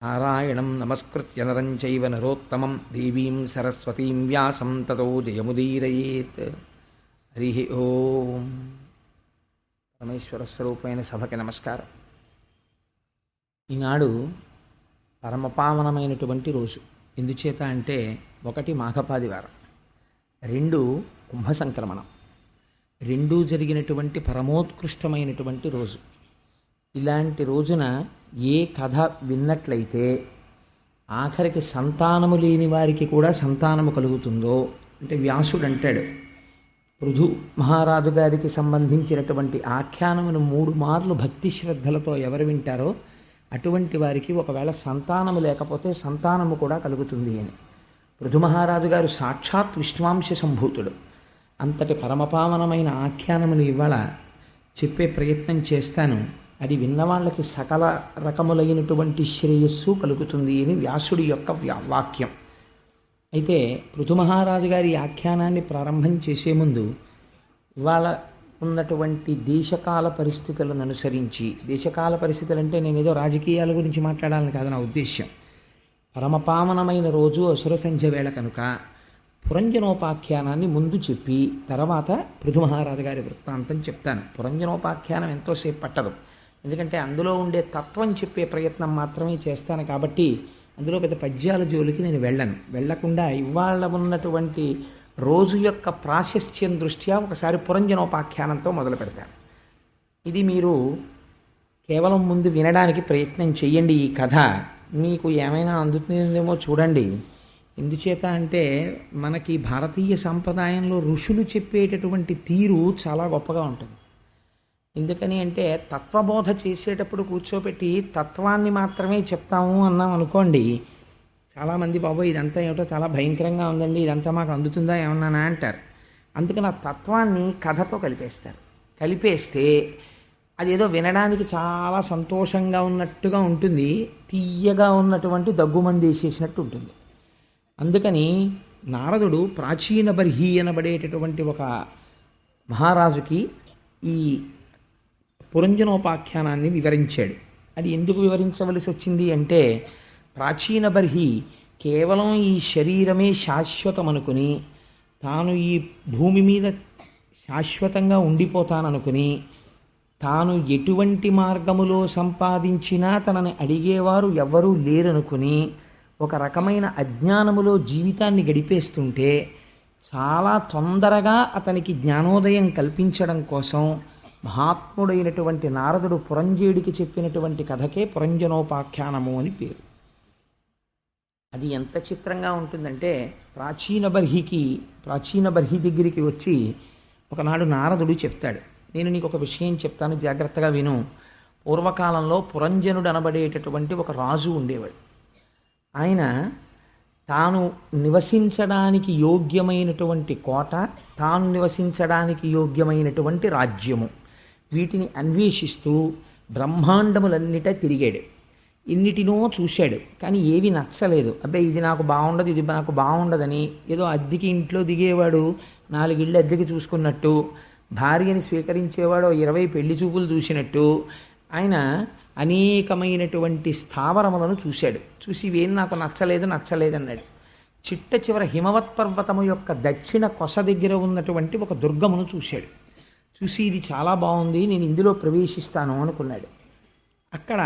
నారాయణం నమస్కృత్య నరం చైవ నరోత్తమం దేవీం సరస్వతీం వ్యాసం తతో జయముదీరయేత్. హరి ఓం. పరమేశ్వర స్వరూపమైన సభకి నమస్కారం. ఈనాడు పరమపావనమైనటువంటి రోజు. ఎందుచేత అంటే ఒకటి మాఘపాదివారం, రెండు కుంభ సంక్రమణం, రెండూ జరిగినటువంటి పరమోత్కృష్టమైనటువంటి రోజు. ఇలాంటి రోజున ఏ కథ విన్నట్లయితే ఆఖరికి సంతానము లేని వారికి కూడా సంతానము కలుగుతుందో, అంటే వ్యాసుడు అంటాడు, పృథు మహారాజు గారికి సంబంధించినటువంటి ఆఖ్యానమును 3 మార్లు భక్తి శ్రద్ధలతో ఎవరు వింటారో అటువంటి వారికి ఒకవేళ సంతానము లేకపోతే సంతానము కూడా కలుగుతుంది అని. పృథు మహారాజు గారు సాక్షాత్ విష్ణువాంశ సంభూతుడు. అంతటి పరమపావనమైన ఆఖ్యానమును ఇవాళ చెప్పే ప్రయత్నం చేస్తాను. అది విన్నవాళ్ళకి సకల రకములైనటువంటి శ్రేయస్సు కలుగుతుంది అని వ్యాసుడి యొక్క వాక్యం. అయితే పృథు మహారాజు గారి ఆఖ్యానాన్ని ప్రారంభం చేసే ముందు ఇవాళ ఉన్నటువంటి దేశకాల పరిస్థితులను అనుసరించి, దేశకాల పరిస్థితులు అంటే నేను ఏదో రాజకీయాల గురించి మాట్లాడాలని కాదు నా ఉద్దేశ్యం. పరమపావనమైన రోజు అసుర సంధ్య వేళ కనుక పురంజనోపాఖ్యానాన్ని ముందు చెప్పి తర్వాత పృథు మహారాజు గారి వృత్తాంతం చెప్తాను. పురంజనోపాఖ్యానం ఎంతోసేపు పట్టదు, ఎందుకంటే అందులో ఉండే తత్వం చెప్పే ప్రయత్నం మాత్రమే చేస్తాను. కాబట్టి అందులో పెద్ద పద్యాల జోలికి నేను వెళ్ళకుండా ఇవాళ ఉన్నటువంటి రోజు యొక్క ప్రాశస్త్యం దృష్ట్యా ఒకసారి పురంజనోపాఖ్యానంతో మొదలు పెడతాను. ఇది మీరు కేవలం ముందు వినడానికి ప్రయత్నం చెయ్యండి. ఈ కథ మీకు ఏమైనా అందుతుందేమో చూడండి. ఎందుచేత అంటే మనకి భారతీయ సంప్రదాయంలో ఋషులు చెప్పేటటువంటి తీరు చాలా గొప్పగా ఉంటుంది. ఎందుకని అంటే తత్వబోధ చేసేటప్పుడు కూర్చోబెట్టి తత్వాన్ని మాత్రమే చెప్తాము అన్నాం అనుకోండి, చాలామంది బాబు ఇదంతా ఏమిటో చాలా భయంకరంగా ఉందండి, ఇదంతా మాకు అందుతుందా ఏమన్నానా అంటారు. అందుకని ఆ తత్వాన్ని కథతో కలిపేస్తే అదేదో వినడానికి చాలా సంతోషంగా ఉన్నట్టుగా ఉంటుంది, తీయగా ఉన్నటువంటి దగ్గుమంది వేసేసినట్టు ఉంటుంది. అందుకని నారదుడు ప్రాచీన బర్హి అనబడేటటువంటి ఒక మహారాజుకి ఈ పురంజనోపాఖ్యానాన్ని వివరించాడు. అది ఎందుకు వివరించవలసి వచ్చింది అంటే, ప్రాచీన బర్హి కేవలం ఈ శరీరమే శాశ్వతం అనుకుని, తాను ఈ భూమి మీద శాశ్వతంగా ఉండిపోతాననుకుని, తాను ఎటువంటి మార్గములో సంపాదించినా తనని అడిగేవారు ఎవ్వరూ లేరనుకుని ఒక రకమైన అజ్ఞానములో జీవితాన్ని గడిపేస్తుంటే, చాలా తొందరగా అతనికి జ్ఞానోదయం కల్పించడం కోసం మహాత్ముడైనటువంటి నారదుడు పురంజేయుడికి చెప్పినటువంటి కథకే పురంజనోపాఖ్యానము అని పేరు. అది ఎంత చిత్రంగా ఉంటుందంటే, ప్రాచీన బర్హి దగ్గరికి వచ్చి ఒకనాడు నారదుడు చెప్తాడు, నేను నీకు ఒక విషయం చెప్తాను, జాగ్రత్తగా విను. పూర్వకాలంలో పురంజనుడు అనబడేటటువంటి ఒక రాజు ఉండేవాడు. ఆయన తాను నివసించడానికి యోగ్యమైనటువంటి కోట, తాను నివసించడానికి యోగ్యమైనటువంటి రాజ్యము, వీటిని అన్వేషిస్తూ బ్రహ్మాండములన్నిటా తిరిగాడు. ఎన్నిటినో చూశాడు, కానీ ఏవి నచ్చలేదు. అబ్బాయి ఇది నాకు బాగుండదు, ఇది నాకు బాగుండదని ఏదో అద్దెకి ఇంట్లో దిగేవాడు 4 ఇళ్ళు అద్దెకి చూసుకున్నట్టు, భార్యని స్వీకరించేవాడు 20 పెళ్లి చూపులు చూసినట్టు ఆయన అనేకమైనటువంటి స్థావరములను చూశాడు. చూసి ఇవేం నాకు నచ్చలేదన్నాడు. చిట్ట చివర హిమవత్ పర్వతము యొక్క దక్షిణ కొస దగ్గర ఉన్నటువంటి ఒక దుర్గమును చూశాడు. చూసి ఇది చాలా బాగుంది, నేను ఇందులో ప్రవేశిస్తాను అనుకున్నాడు. అక్కడ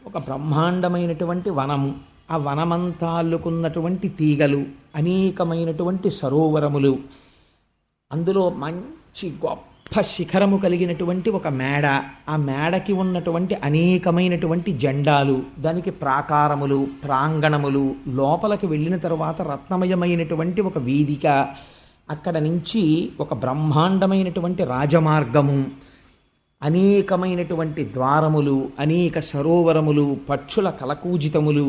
ఒక బ్రహ్మాండమైనటువంటి వనము, ఆ వనమంతా అల్లుకున్నటువంటి తీగలు, అనేకమైనటువంటి సరోవరములు, అందులో మంచి గొప్ప శిఖరము కలిగినటువంటి ఒక మేడ, ఆ మేడకి ఉన్నటువంటి అనేకమైనటువంటి జెండాలు, దానికి ప్రాకారములు, ప్రాంగణములు, లోపలికి వెళ్ళిన తరువాత రత్నమయమైనటువంటి ఒక వేదిక, అక్కడ నుంచి ఒక బ్రహ్మాండమైనటువంటి రాజమార్గము, అనేకమైనటువంటి ద్వారములు, అనేక సరోవరములు, పక్షుల కలకూజితములు,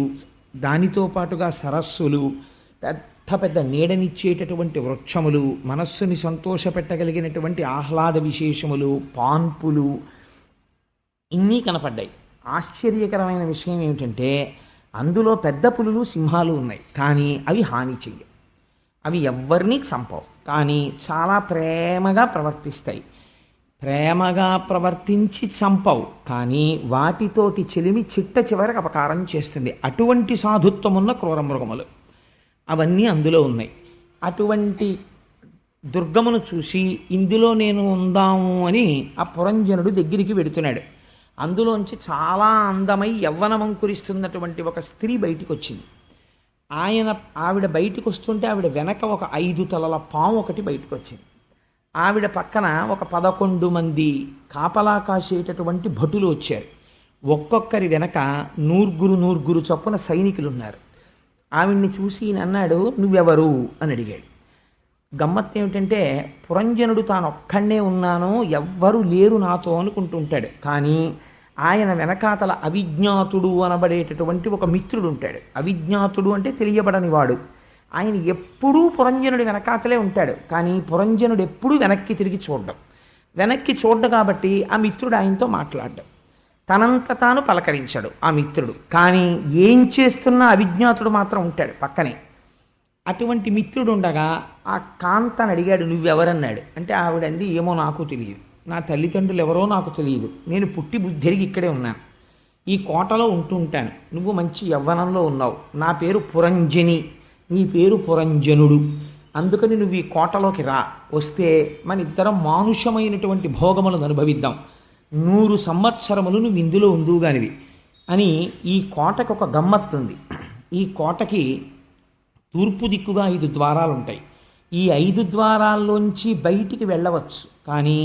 దానితో పాటుగా సరస్సులు, పెద్ద నీడనిచ్చేటటువంటి వృక్షములు, మనస్సుని సంతోషపెట్టగలిగినటువంటి ఆహ్లాద విశేషములు, పాన్పులు, ఇన్ని కనపడ్డాయి. ఆశ్చర్యకరమైన విషయం ఏమిటంటే అందులో పెద్ద పులులు, సింహాలు ఉన్నాయి, కానీ అవి హాని చెయ్యవు, అవి ఎవ్వరినీ చంపవు, కానీ చాలా ప్రేమగా ప్రవర్తిస్తాయి. ప్రేమగా ప్రవర్తించి చంపవు, కానీ వాటితోటి చెలిమి చిట్ట చివరికి అపకారం చేస్తుంది. అటువంటి సాధుత్వం ఉన్న క్రూర మృగములు అవన్నీ అందులో ఉన్నాయి. అటువంటి దుర్గమును చూసి ఇందులో నేను ఉందాము అని ఆ పురంజనుడు దగ్గరికి వెడుతున్నాడు. అందులోంచి చాలా అందమై యవ్వనమం కురిస్తున్నటువంటి ఒక స్త్రీ బయటికి వచ్చింది. ఆవిడ బయటికి వస్తుంటే ఆవిడ వెనక ఒక 5 తలల పాము ఒకటి బయటకు వచ్చింది. ఆవిడ పక్కన ఒక 11 మంది కాపలా కాసేటటువంటి భటులు వచ్చారు. ఒక్కొక్కరి వెనక నూర్గురు చొప్పున సైనికులు ఉన్నారు. ఆవిడ్ని చూసి ఈయన అన్నాడు, నువ్వెవరు అని అడిగాడు. గమ్మత్తు ఏమిటంటే పురంజనుడు తాను ఒక్కడే ఉన్నాను, ఎవ్వరూ లేరు నాతో అనుకుంటుంటాడు. కానీ ఆయన వెనకాతల అవిజ్ఞాతుడు అనబడేటటువంటి ఒక మిత్రుడు ఉంటాడు. అవిజ్ఞాతుడు అంటే తెలియబడని వాడు. ఆయన ఎప్పుడూ పురంజనుడి వెనకాతలే ఉంటాడు, కానీ పురంజనుడు ఎప్పుడూ వెనక్కి తిరిగి చూడ్డం కాబట్టి ఆ మిత్రుడు ఆయనతో మాట్లాడ్డం, తనంత తాను పలకరించాడు ఆ మిత్రుడు. కానీ ఏం చేస్తున్నా అవిజ్ఞాతుడు మాత్రం ఉంటాడు పక్కనే. అటువంటి మిత్రుడు ఉండగా ఆ కాంతను అడిగాడు, నువ్వెవరన్నాడు. అంటే ఆవిడంది, ఏమో నాకు తెలియదు, నా తల్లిదండ్రులు ఎవరో నాకు తెలియదు, నేను పుట్టి బుద్ధిరిగి ఇక్కడే ఉన్నాను, ఈ కోటలో ఉంటూ ఉంటాను, నువ్వు మంచి యవ్వనంలో ఉన్నావు, నా పేరు పురంజని, నీ పేరు పురంజనుడు, అందుకని నువ్వు ఈ కోటలోకి రా, వస్తే మన ఇద్దరం మానుషమైనటువంటి భోగములను అనుభవిద్దాం, 100 సంవత్సరములు నువ్వు ఇందులో ఉందువుగానివి అని. ఈ కోటకు ఒక గమ్మత్తుంది. ఈ కోటకి తూర్పు దిక్కుగా 5 ద్వారాలు ఉంటాయి. ఈ 5 ద్వారాల్లోంచి బయటికి వెళ్ళవచ్చు, కానీ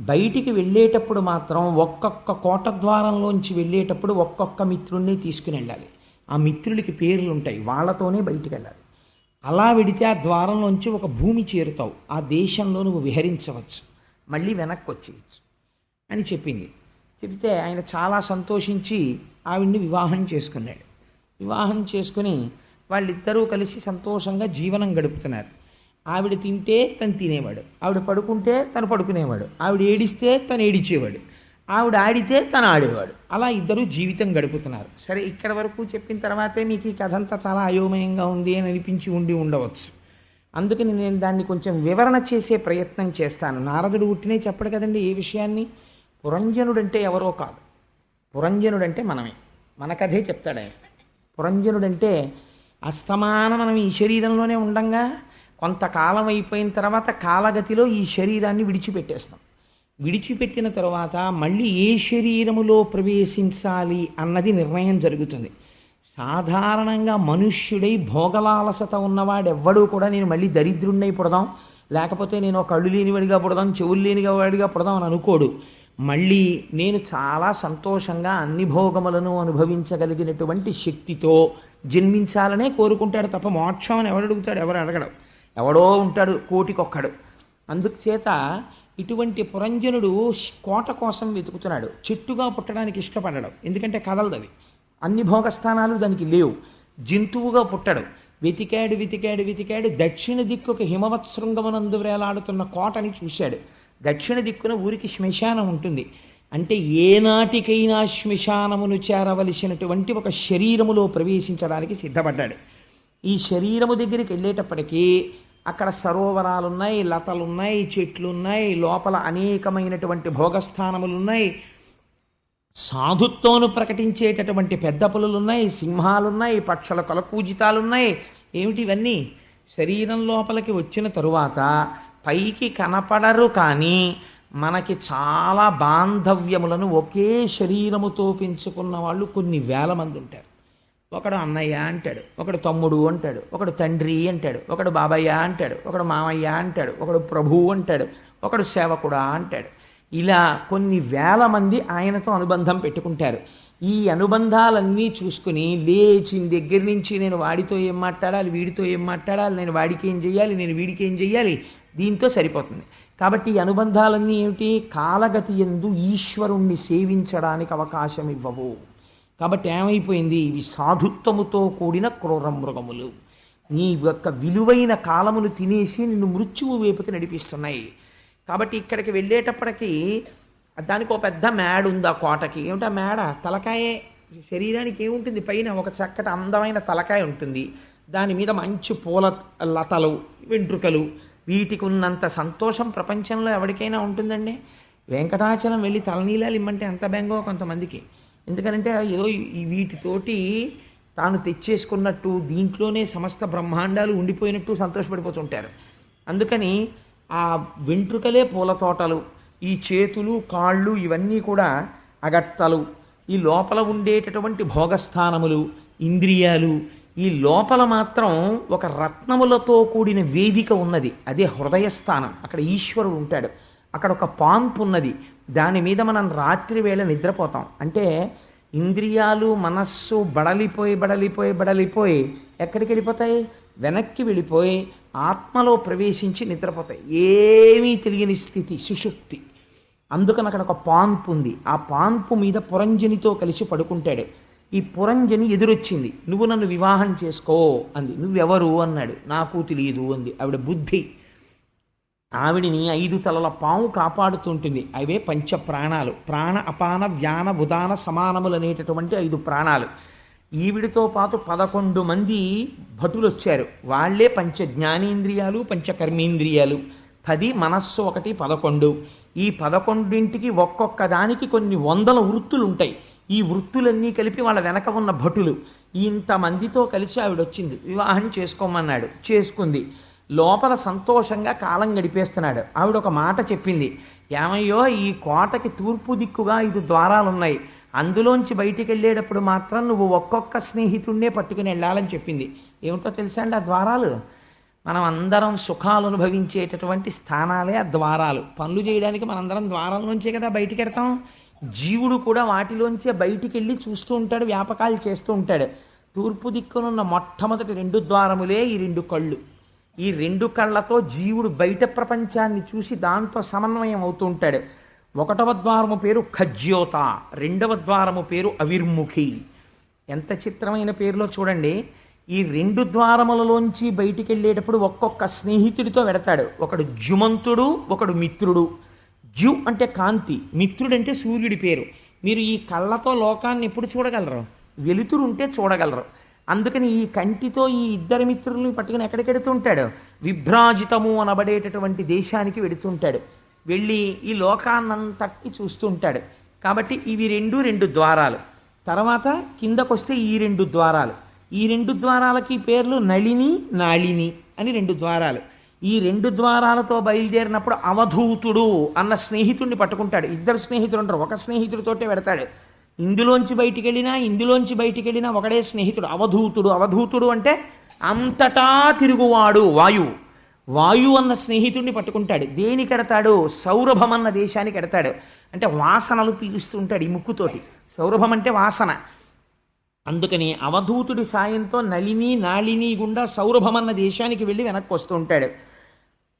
బయటికి వెళ్ళేటప్పుడు మాత్రం ఒక్కొక్క కోట ద్వారంలోంచి వెళ్ళేటప్పుడు ఒక్కొక్క మిత్రుడిని తీసుకుని వెళ్ళాలి. ఆ మిత్రులకి పేర్లు ఉంటాయి, వాళ్ళతోనే బయటికి వెళ్ళాలి. అలా వెడితే ఆ ద్వారంలోంచి ఒక భూమి చేరుతావు, ఆ దేశంలో నువ్వు విహరించవచ్చు, మళ్ళీ వెనక్కి వచ్చేయచ్చు అని చెప్పింది. చెబితే ఆయన చాలా సంతోషించి ఆవిడ్ని వివాహం చేసుకున్నాడు. వివాహం చేసుకుని వాళ్ళిద్దరూ కలిసి సంతోషంగా జీవనం గడుపుతున్నారు. ఆవిడ తింటే తను తినేవాడు, ఆవిడ పడుకుంటే తను పడుకునేవాడు, ఆవిడ ఏడిస్తే తను ఏడిచేవాడు, ఆవిడ ఆడితే తను ఆడేవాడు. అలా ఇద్దరూ జీవితం గడుపుతున్నారు. సరే, ఇక్కడ వరకు చెప్పిన తర్వాతే మీకు ఈ కథ అంతా చాలా అయోమయంగా ఉంది అని అనిపించి ఉండవచ్చు. అందుకని నేను దాన్ని కొంచెం వివరణ చేసే ప్రయత్నం చేస్తాను. నారదుడు ఉట్టినే చెప్పడు కదండి ఏ విషయాన్ని. పురంజనుడంటే ఎవరో కాదు, పురంజనుడంటే మనమే. మన కథే చెప్తాడు ఆయన. పురంజనుడంటే అస్తమానం మనం ఈ శరీరంలోనే ఉండంగా కొంతకాలం అయిపోయిన తర్వాత కాలగతిలో ఈ శరీరాన్ని విడిచిపెట్టేస్తాం. విడిచిపెట్టిన తర్వాత మళ్ళీ ఏ శరీరములో ప్రవేశించాలి అన్నది నిర్ణయం జరుగుతుంది. సాధారణంగా మనుష్యుడై భోగలాలసత ఉన్నవాడెవ్వడూ కూడా నేను మళ్ళీ దరిద్రుణ్ణై పుడదాం, లేకపోతే నేను కళ్ళు లేనివాడిగా పుడదాం, చెవులు లేనివాడిగా పుడదాం అని అనుకోడు. మళ్ళీ నేను చాలా సంతోషంగా అన్ని భోగములను అనుభవించగలిగినటువంటి శక్తితో జన్మించాలనే కోరుకుంటాడు తప్ప మోక్షం అని ఎవడు అడుగుతాడు? ఎవరు అడగడు. ఎవడో ఉంటాడు కోటికొక్కడు. అందుచేత ఇటువంటి పురంజనుడు కోట కోసం వెతుకుతున్నాడు. చెట్టుగా పుట్టడానికి ఇష్టపడడం, ఎందుకంటే కదలదది, అన్ని భోగస్థానాలు దానికి లేవు. జంతువుగా పుట్టడు. వెతికాడు. దక్షిణ దిక్కుకు హిమవత్ శృంగమునందు వేలాడుతున్న కోటని చూశాడు. దక్షిణ దిక్కున ఊరికి శ్మశానం ఉంటుంది. అంటే ఏనాటికైనా శ్మశానమును చేరవలసినటువంటి ఒక శరీరములో ప్రవేశించడానికి సిద్ధపడ్డాడు. ఈ శరీరము దగ్గరికి వెళ్ళేటప్పటికీ అక్కడ సరోవరాలున్నాయి, లతలున్నాయి, చెట్లున్నాయి, లోపల అనేకమైనటువంటి భోగస్థానములున్నాయి, సాధుత్వమును ప్రకటించేటటువంటి పెద్ద పులులున్నాయి, సింహాలున్నాయి, పక్షుల కొలపూజితాలున్నాయి. ఏమిటి ఇవన్నీ? శరీరం లోపలికి వచ్చిన తరువాత పైకి కనపడరు, కానీ మనకి చాలా బాంధవ్యములను ఒకే శరీరముతో పెంచుకున్న వాళ్ళు కొన్ని వేల మంది ఉంటారు. ఒకడు అన్నయ్య అంటాడు, ఒకడు తమ్ముడు అంటాడు, ఒకడు తండ్రి అంటాడు, ఒకడు బాబయ్య అంటాడు, ఒకడు మామయ్య అంటాడు, ఒకడు ప్రభువు అంటాడు, ఒకడు సేవకుడా అంటాడు. ఇలా కొన్ని వేల మంది ఆయనతో అనుబంధం పెట్టుకుంటారు. ఈ అనుబంధాలన్నీ చూసుకుని లేచిన దగ్గర నుంచి నేను వాడితో ఏం మాట్లాడాలి, వీడితో ఏం మాట్లాడాలి, నేను వాడికి ఏం చెయ్యాలి, నేను వీడికి ఏం చెయ్యాలి, దీంతో సరిపోతుంది. కాబట్టి ఈ అనుబంధాలన్నీ ఏమిటి? కాలగతి యందు ఈశ్వరుణ్ణి సేవించడానికి అవకాశం ఇవ్వవు. కాబట్టి ఏమైపోయింది? ఇవి సాధుత్వముతో కూడిన క్రూర మృగములు. నీ యొక్క విలువైన కాలమును తినేసి నిన్ను మృత్యువు వైపుకి నడిపిస్తున్నాయి. కాబట్టి ఇక్కడికి వెళ్ళేటప్పటికీ దానికి ఒక పెద్ద మేడ ఉంది. ఆ కోటకి ఏమిటా మేడ? తలకాయే. శరీరానికి ఏముంటుంది? పైన ఒక చక్కటి అందమైన తలకాయ ఉంటుంది, దాని మీద మంచి పూల లతలు, వెంట్రుకలు. వీటికి ఉన్నంత సంతోషం ప్రపంచంలో ఎవరికైనా ఉంటుందండి? వెంకటాచలం వెళ్ళి తలనీలాలు ఇమ్మంటే ఎంత బెంగో కొంతమందికి. ఎందుకంటే ఏదో వీటితోటి తాను తెచ్చేసుకున్నట్టు, దీంట్లోనే సమస్త బ్రహ్మాండాలు ఉండిపోయినట్టు సంతోషపడిపోతుంటారు. అందుకని ఆ వెంట్రుకలే పూల తోటలు, ఈ చేతులు కాళ్ళు ఇవన్నీ కూడా అగట్టలు, ఈ లోపల ఉండేటటువంటి భోగస్థానములు ఇంద్రియాలు, ఈ లోపల మాత్రం ఒక రత్నములతో కూడిన వేదిక ఉన్నది, అదే హృదయస్థానం. అక్కడ ఈశ్వరుడు ఉంటాడు. అక్కడ ఒక పాన్పు ఉన్నది, దాని మీద మనం రాత్రి వేళ నిద్రపోతాం. అంటే ఇంద్రియాలు మనస్సు బడలిపోయి ఎక్కడికి వెళ్ళిపోతాయి? వెనక్కి వెళ్ళిపోయి ఆత్మలో ప్రవేశించి నిద్రపోతాయి. ఏమీ తెలియని స్థితి, సుషుప్తి. అందుకని అక్కడ ఒక పాన్పు ఉంది. ఆ పాన్పు మీద పురంజనితో కలిసి పడుకుంటాడు. ఈ పురంజని ఎదురొచ్చింది. నువ్వు నన్ను వివాహం చేసుకో అంది. నువ్వెవరు అన్నాడు. నాకు తెలియదు అంది. ఆవిడ బుద్ధి. ఆవిడిని 5 తలల పాము కాపాడుతుంటుంది. అవే పంచ ప్రాణాలు. ప్రాణ అపాన వ్యాన ఉదాన సమానములు అనేటటువంటి 5 ప్రాణాలు. ఈవిడితో పాటు 11 మంది భటులు వచ్చారు. వాళ్లే పంచ జ్ఞానేంద్రియాలు, పంచ కర్మేంద్రియాలు. 10 మనస్సు 1 11. ఈ 11ంటికి ఒక్కొక్క దానికి కొన్ని 100 వృత్తులు ఉంటాయి. ఈ వృత్తులన్నీ కలిపి వాళ్ళ వెనక ఉన్న భటులు. ఇంతమందితో కలిసి ఆవిడొచ్చింది. వివాహం చేసుకోమన్నాడు. చేసుకుంది. లోపల సంతోషంగా కాలం గడిపేస్తున్నాడు. ఆవిడ ఒక మాట చెప్పింది. ఏమయ్యో, ఈ కోటకి తూర్పు దిక్కుగా 5 ద్వారాలు ఉన్నాయి. అందులోంచి బయటికి వెళ్ళేటప్పుడు మాత్రం నువ్వు ఒక్కొక్క స్నేహితుడినే పట్టుకుని వెళ్ళాలని చెప్పింది. ఏమిటో తెలుసా అండి ఆ ద్వారాలు? మనం అందరం సుఖాలు అనుభవించేటటువంటి స్థానాలే ఆ ద్వారాలు. పనులు చేయడానికి మనందరం ద్వారాల నుంచే కదా బయటికి వెడతాం. జీవుడు కూడా వాటిలోంచే బయటికి వెళ్ళి చూస్తూ ఉంటాడు, వ్యాపకాలు చేస్తూ ఉంటాడు. తూర్పు దిక్కునున్న మొట్టమొదటి 2 ద్వారములే ఈ 2 కళ్ళు. ఈ 2 కళ్ళతో జీవుడు బయట ప్రపంచాన్ని చూసి దాంతో సమన్వయం అవుతూ ఉంటాడు. 1వ ద్వారము పేరు ఖజ్యోత, 2వ ద్వారము పేరు అవిర్ముఖి. ఎంత చిత్రమైన పేరులో చూడండి. ఈ 2 ద్వారములలోంచి బయటికి వెళ్ళేటప్పుడు ఒక్కొక్క స్నేహితుడితో వెడతాడు. ఒకడు జుమంతుడు, ఒకడు మిత్రుడు. జు అంటే కాంతి, మిత్రుడంటే సూర్యుడి పేరు. మీరు ఈ కళ్ళతో లోకాన్ని ఎప్పుడు చూడగలరు? వెలుతురు ఉంటే చూడగలరు. అందుకని ఈ కంటితో ఈ 2 మిత్రుల్ని పట్టుకుని ఎక్కడికి వెడుతుంటాడు? విభ్రాజితము అనబడేటటువంటి దేశానికి వెడుతుంటాడు. వెళ్ళి ఈ లోకాన్నంతటి చూస్తూ ఉంటాడు. కాబట్టి ఇవి 2 ద్వారాలు. తర్వాత కిందకొస్తే ఈ 2 ద్వారాలు. ఈ 2 ద్వారాలకి పేర్లు నళిని, నాళిని అని 2 ద్వారాలు. ఈ 2 ద్వారాలతో బయలుదేరినప్పుడు అవధూతుడు అన్న స్నేహితుడిని పట్టుకుంటాడు. 2 స్నేహితులు ఉంటారు. ఒక స్నేహితుడితోటే వెడతాడు. ఇందులోంచి బయటికి వెళ్ళినా ఒకడే స్నేహితుడు అవధూతుడు. అవధూతుడు అంటే అంతటా తిరుగువాడు. వాయువు అన్న స్నేహితుడిని పట్టుకుంటాడు. దేనికి ఎడతాడు? సౌరభం అన్న దేశానికి ఎడతాడు. అంటే వాసనలు పీలుస్తూ ఉంటాడు ఈ ముక్కుతోటి. సౌరభం అంటే వాసన. అందుకని అవధూతుడి సాయంతో నళిని నాళిని గుండా సౌరభం అన్న దేశానికి వెళ్ళి వెనక్కి వస్తూ ఉంటాడు.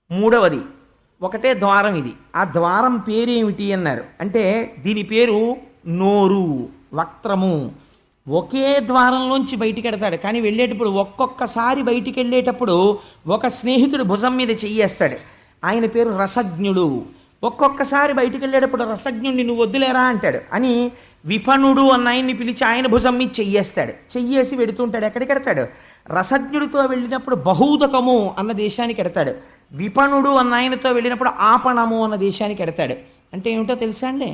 3వది ఒకటే ద్వారం. ఇది ఆ ద్వారం పేరేమిటి అన్నారు అంటే దీని పేరు నోరు, వక్త్రము. ఒకే ద్వారంలోంచి బయటికి వెడతాడు. కానీ వెళ్ళేటప్పుడు ఒక్కొక్కసారి బయటికి వెళ్ళేటప్పుడు ఒక స్నేహితుడు భుజం మీద చెయ్యేస్తాడు. ఆయన పేరు రసజ్ఞుడు. ఒక్కొక్కసారి బయటికి వెళ్ళేటప్పుడు రసజ్ఞుడిని నువ్వు వద్దులేరా అంటాడు అని విపణుడు అన్న ఆయన్ని పిలిచి ఆయన భుజం మీద చెయ్యేస్తాడు. చెయ్యేసి వెడుతుంటాడు. ఎక్కడికి ఎడతాడు? రసజ్ఞుడితో వెళ్ళినప్పుడు బహూదకము అన్న దేశానికి ఎడతాడు. విపణుడు అన్న ఆయనతో వెళ్ళినప్పుడు ఆపణము అన్న దేశానికి ఎడతాడు. అంటే ఏమిటో తెలుసా అండి?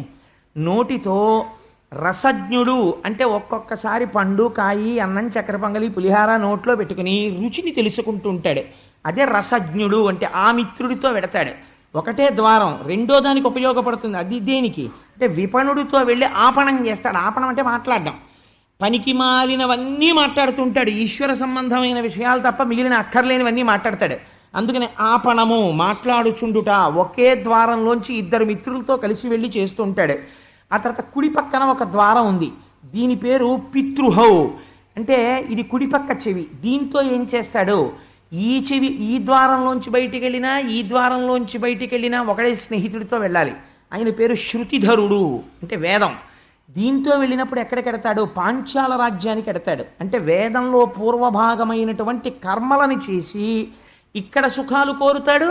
నోటితో రసజ్ఞుడు అంటే ఒక్కొక్కసారి పండు, కాయి, అన్నం, చక్కెర పొంగలి, పులిహార నోట్లో పెట్టుకుని రుచిని తెలుసుకుంటూ ఉంటాడు. అదే రసజ్ఞుడు అంటే ఆ మిత్రుడితో వెడతాడు. ఒకటే ద్వారం, 2వ దానికి ఉపయోగపడుతుంది. అది దేనికి అంటే విపణుడితో వెళ్ళి ఆపణం చేస్తాడు. ఆపణం అంటే మాట్లాడడం. పనికి మాలినవన్నీ మాట్లాడుతుంటాడు. ఈశ్వర సంబంధమైన విషయాలు తప్ప మిగిలిన అక్కర్లేనివన్నీ మాట్లాడతాడు. అందుకని ఆపణము మాట్లాడుచుండుట. ఒకే ద్వారంలోంచి 2 మిత్రులతో కలిసి వెళ్ళి చేస్తూ ఉంటాడు. ఆ తర్వాత కుడి పక్కన ఒక ద్వారం ఉంది. దీని పేరు పితృహౌ. అంటే ఇది కుడిపక్క చెవి. దీంతో ఏం చేస్తాడు? ఈ చెవి ఈ ద్వారంలోంచి బయటికి వెళ్ళినా ఈ ద్వారంలోంచి బయటికి వెళ్ళినా ఒకడే స్నేహితుడితో వెళ్ళాలి. ఆయన పేరు శృతిధరుడు అంటే వేదం. దీంతో వెళ్ళినప్పుడు ఎక్కడికి ఎడతాడు? పాంచాల రాజ్యానికి ఎడతాడు. అంటే వేదంలో పూర్వభాగమైనటువంటి కర్మలను చేసి ఇక్కడ సుఖాలు కోరుతాడు,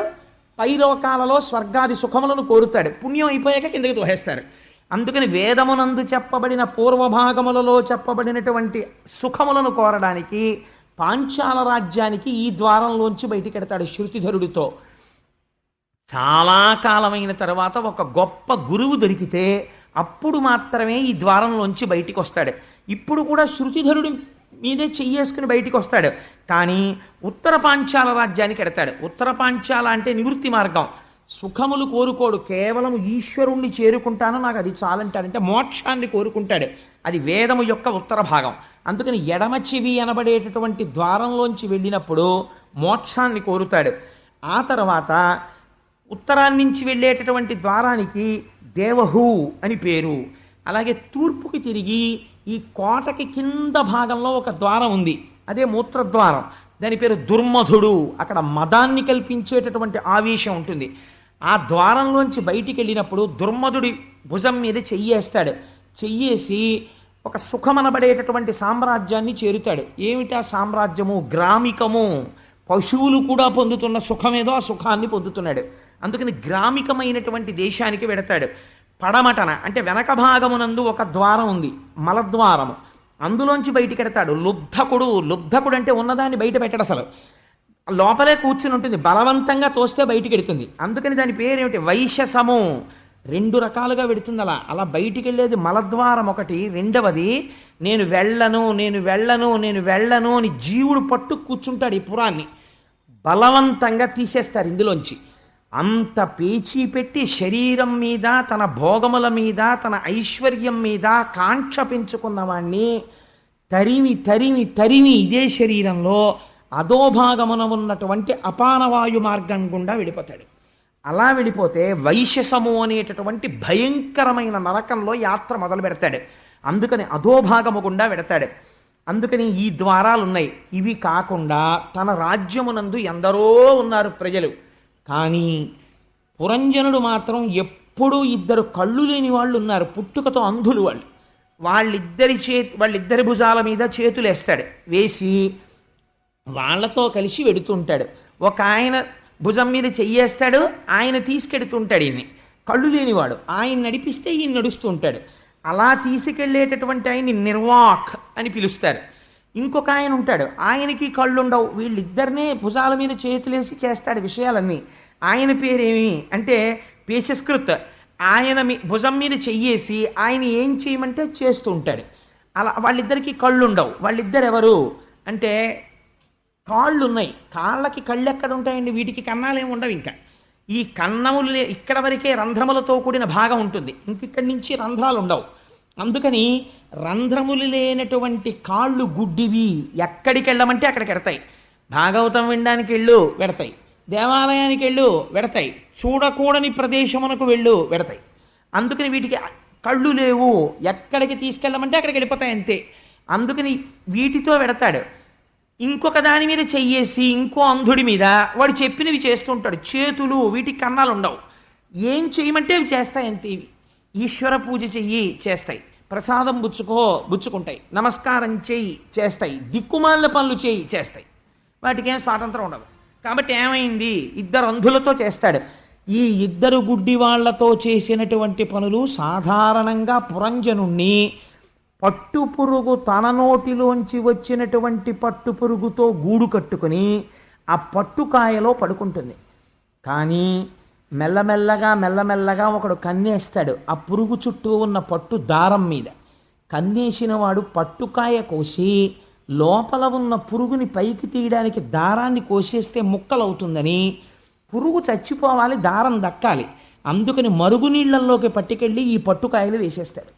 పైలోకాలలో స్వర్గాది సుఖములను కోరుతాడు. పుణ్యం అయిపోయాక కిందకి తోహేస్తారు. అందుకని వేదమునందు చెప్పబడిన పూర్వభాగములలో చెప్పబడినటువంటి సుఖములను కోరడానికి పాంచాల రాజ్యానికి ఈ ద్వారంలోంచి బయటికి ఎడతాడు శృతిధరుడితో. చాలా కాలమైన తర్వాత ఒక గొప్ప గురువు దొరికితే అప్పుడు మాత్రమే ఈ ద్వారంలోంచి బయటికి వస్తాడు. ఇప్పుడు కూడా శృతిధరుడి మీదే చెయ్యేసుకుని బయటికి వస్తాడు. కానీ ఉత్తర పాంచాల రాజ్యానికి ఎడతాడు. ఉత్తర పాంచాల అంటే నివృత్తి మార్గం. సుఖములు కోరుకోడు, కేవలం ఈశ్వరుణ్ణి చేరుకుంటాను, నాకు అది చాలంటాడంటే మోక్షాన్ని కోరుకుంటాడు. అది వేదము యొక్క ఉత్తర భాగం. అందుకని ఎడమ చెవి అనబడేటటువంటి ద్వారంలోంచి వెళ్ళినప్పుడు మోక్షాన్ని కోరుతాడు. ఆ తర్వాత ఉత్తరాన్నించి వెళ్ళేటటువంటి ద్వారానికి దేవహు అని పేరు. అలాగే తూర్పుకి తిరిగి ఈ కోటకి కింద భాగంలో ఒక ద్వారం ఉంది, అదే మూత్రద్వారం. దాని పేరు దుర్మధుడు. అక్కడ మదాన్ని కల్పించేటటువంటి ఆవేశం ఉంటుంది. ఆ ద్వారంలోంచి బయటికి వెళ్ళినప్పుడు దుర్మధుడి భుజం మీద చెయ్యేస్తాడు. చెయ్యేసి ఒక సుఖమనబడేటటువంటి సామ్రాజ్యాన్ని చేరుతాడు. ఏమిటా సామ్రాజ్యము? గ్రామికము. పశువులు కూడా పొందుతున్న సుఖమేదో ఆ సుఖాన్ని పొందుతున్నాడు. అందుకని గ్రామికమైనటువంటి దేశానికి వెడతాడు. పడమటన అంటే వెనక భాగమునందు ఒక ద్వారం ఉంది, మలద్వారము. అందులోంచి బయటికి ఎడతాడు. లుబ్ధకుడు. లుబ్ధకుడు అంటే ఉన్నదాన్ని బయట పెట్టడు, అసలు లోపలే కూర్చుని ఉంటుంది, బలవంతంగా తోస్తే బయటికి ఎడుతుంది. అందుకని దాని పేరేమిటి? వైశసము. రెండు రకాలుగా వెడుతుంది. అలా బయటికి వెళ్ళేది మలద్వారం ఒకటి. రెండవది నేను వెళ్ళను, నేను వెళ్ళను, నేను వెళ్ళను అని జీవుడు పట్టు కూర్చుంటాడు. ఈ పురాన్ని బలవంతంగా తీసేస్తారు ఇందులోంచి. అంత పేచీ పెట్టి శరీరం మీద, తన భోగముల మీద, తన ఐశ్వర్యం మీద కాంక్ష పెంచుకున్న వాణ్ణి తరిమి తరిమి తరిమి ఇదే శరీరంలో అధోభాగమున ఉన్నటువంటి అపానవాయు మార్గం గుండా వెళ్ళిపోతాడు. అలా వెళ్ళిపోతే వైశసము అనేటటువంటి భయంకరమైన నరకంలో యాత్ర మొదలు పెడతాడు. అందుకని అధోభాగము గుండా వెడతాడు. అందుకని ఈ ద్వారాలు ఉన్నాయి. ఇవి కాకుండా తన రాజ్యమునందు ఎందరో ఉన్నారు ప్రజలు. కానీ పురంజనుడు మాత్రం ఎప్పుడూ ఇద్దరు కళ్ళు లేని వాళ్ళు ఉన్నారు, పుట్టుకతో అంధులు వాళ్ళు. వాళ్ళిద్దరి భుజాల మీద చేతులు వేస్తాడు. వేసి వాళ్ళతో కలిసి వెడుతుంటాడు. ఒక ఆయన భుజం మీద చెయ్యేస్తాడు, ఆయన తీసుకెడుతుంటాడు. ఈయన్ని కళ్ళు లేనివాడు, ఆయన నడిపిస్తే ఈయన నడుస్తూ ఉంటాడు. అలా తీసుకెళ్లేటటువంటి ఆయన్ని నిర్వాక్ అని పిలుస్తారు. ఇంకొక ఆయన ఉంటాడు, ఆయనకి కళ్ళు ఉండవు. వీళ్ళిద్దరినే భుజాల మీద చేతులేసి చేస్తాడు విషయాలన్నీ. ఆయన పేరేమి అంటే పేషస్కృత్. ఆయన భుజం మీద చెయ్యేసి ఆయన ఏం చేయమంటే చేస్తూ ఉంటాడు. అలా వాళ్ళిద్దరికీ కళ్ళు ఉండవు. వాళ్ళిద్దరు ఎవరు అంటే కాళ్ళు ఉన్నాయి. కాళ్ళకి కళ్ళు ఎక్కడ ఉంటాయండి? వీటికి కన్నాలేమి ఉండవు. ఇంకా ఈ కన్నములు ఇక్కడ వరకే రంధ్రములతో కూడిన భాగం ఉంటుంది, ఇంకిక్కడి నుంచి రంధ్రాలు ఉండవు. అందుకని రంధ్రములు లేనటువంటి కాళ్ళు గుడ్డివి. ఎక్కడికి వెళ్ళమంటే అక్కడికి వెడతాయి. భాగవతం వినడానికి వెళ్ళు వెడతాయి, దేవాలయానికి వెళ్ళు వెడతాయి, చూడకూడని ప్రదేశమునకు వెళ్ళు వెడతాయి. అందుకని వీటికి కళ్ళు లేవు, ఎక్కడికి తీసుకెళ్ళమంటే అక్కడికి వెళ్ళిపోతాయి అంతే. అందుకని వీటితో వెడతాడు. ఇంకొక దాని మీద చెయ్యేసి ఇంకో అంధుడి మీద వాడు చెప్పినవి చేస్తూ ఉంటాడు. చేతులు, వీటికి కన్నాలు ఉండవు. ఏం చేయమంటే అవి చేస్తాయి అంతే. ఇవి ఈశ్వర పూజ చెయ్యి చేస్తాయి, ప్రసాదం బుచ్చుకుంటాయి, నమస్కారం చెయ్యి చేస్తాయి, దిక్కుమాల పనులు చేయి చేస్తాయి. వాటికి ఏం స్వాతంత్రం ఉండదు. కాబట్టి ఏమైంది? ఇద్దరు అంధులతో చేస్తాడు. ఈ ఇద్దరు గుడ్డి వాళ్లతో చేసినటువంటి పనులు సాధారణంగా పురంజనుణ్ణి పట్టుపురుగు తన నోటిలోంచి వచ్చినటువంటి పట్టుపురుగుతో గూడు కట్టుకుని ఆ పట్టుకాయలో పడుకుంటుంది. కానీ మెల్లమెల్లగా ఒకడు కన్నేస్తాడు ఆ పురుగు చుట్టూ ఉన్న పట్టు దారం మీద. కన్నేసిన వాడు పట్టుకాయ కోసి లోపల ఉన్న పురుగుని పైకి తీయడానికి దారాన్ని కోసేస్తే ముక్కలవుతుందని, పురుగు చచ్చిపోవాలి, దారం దక్కాలి. అందుకని మరుగునీళ్లలోకి పట్టుకెళ్ళి ఈ పట్టుకాయలు వేసేస్తాడు.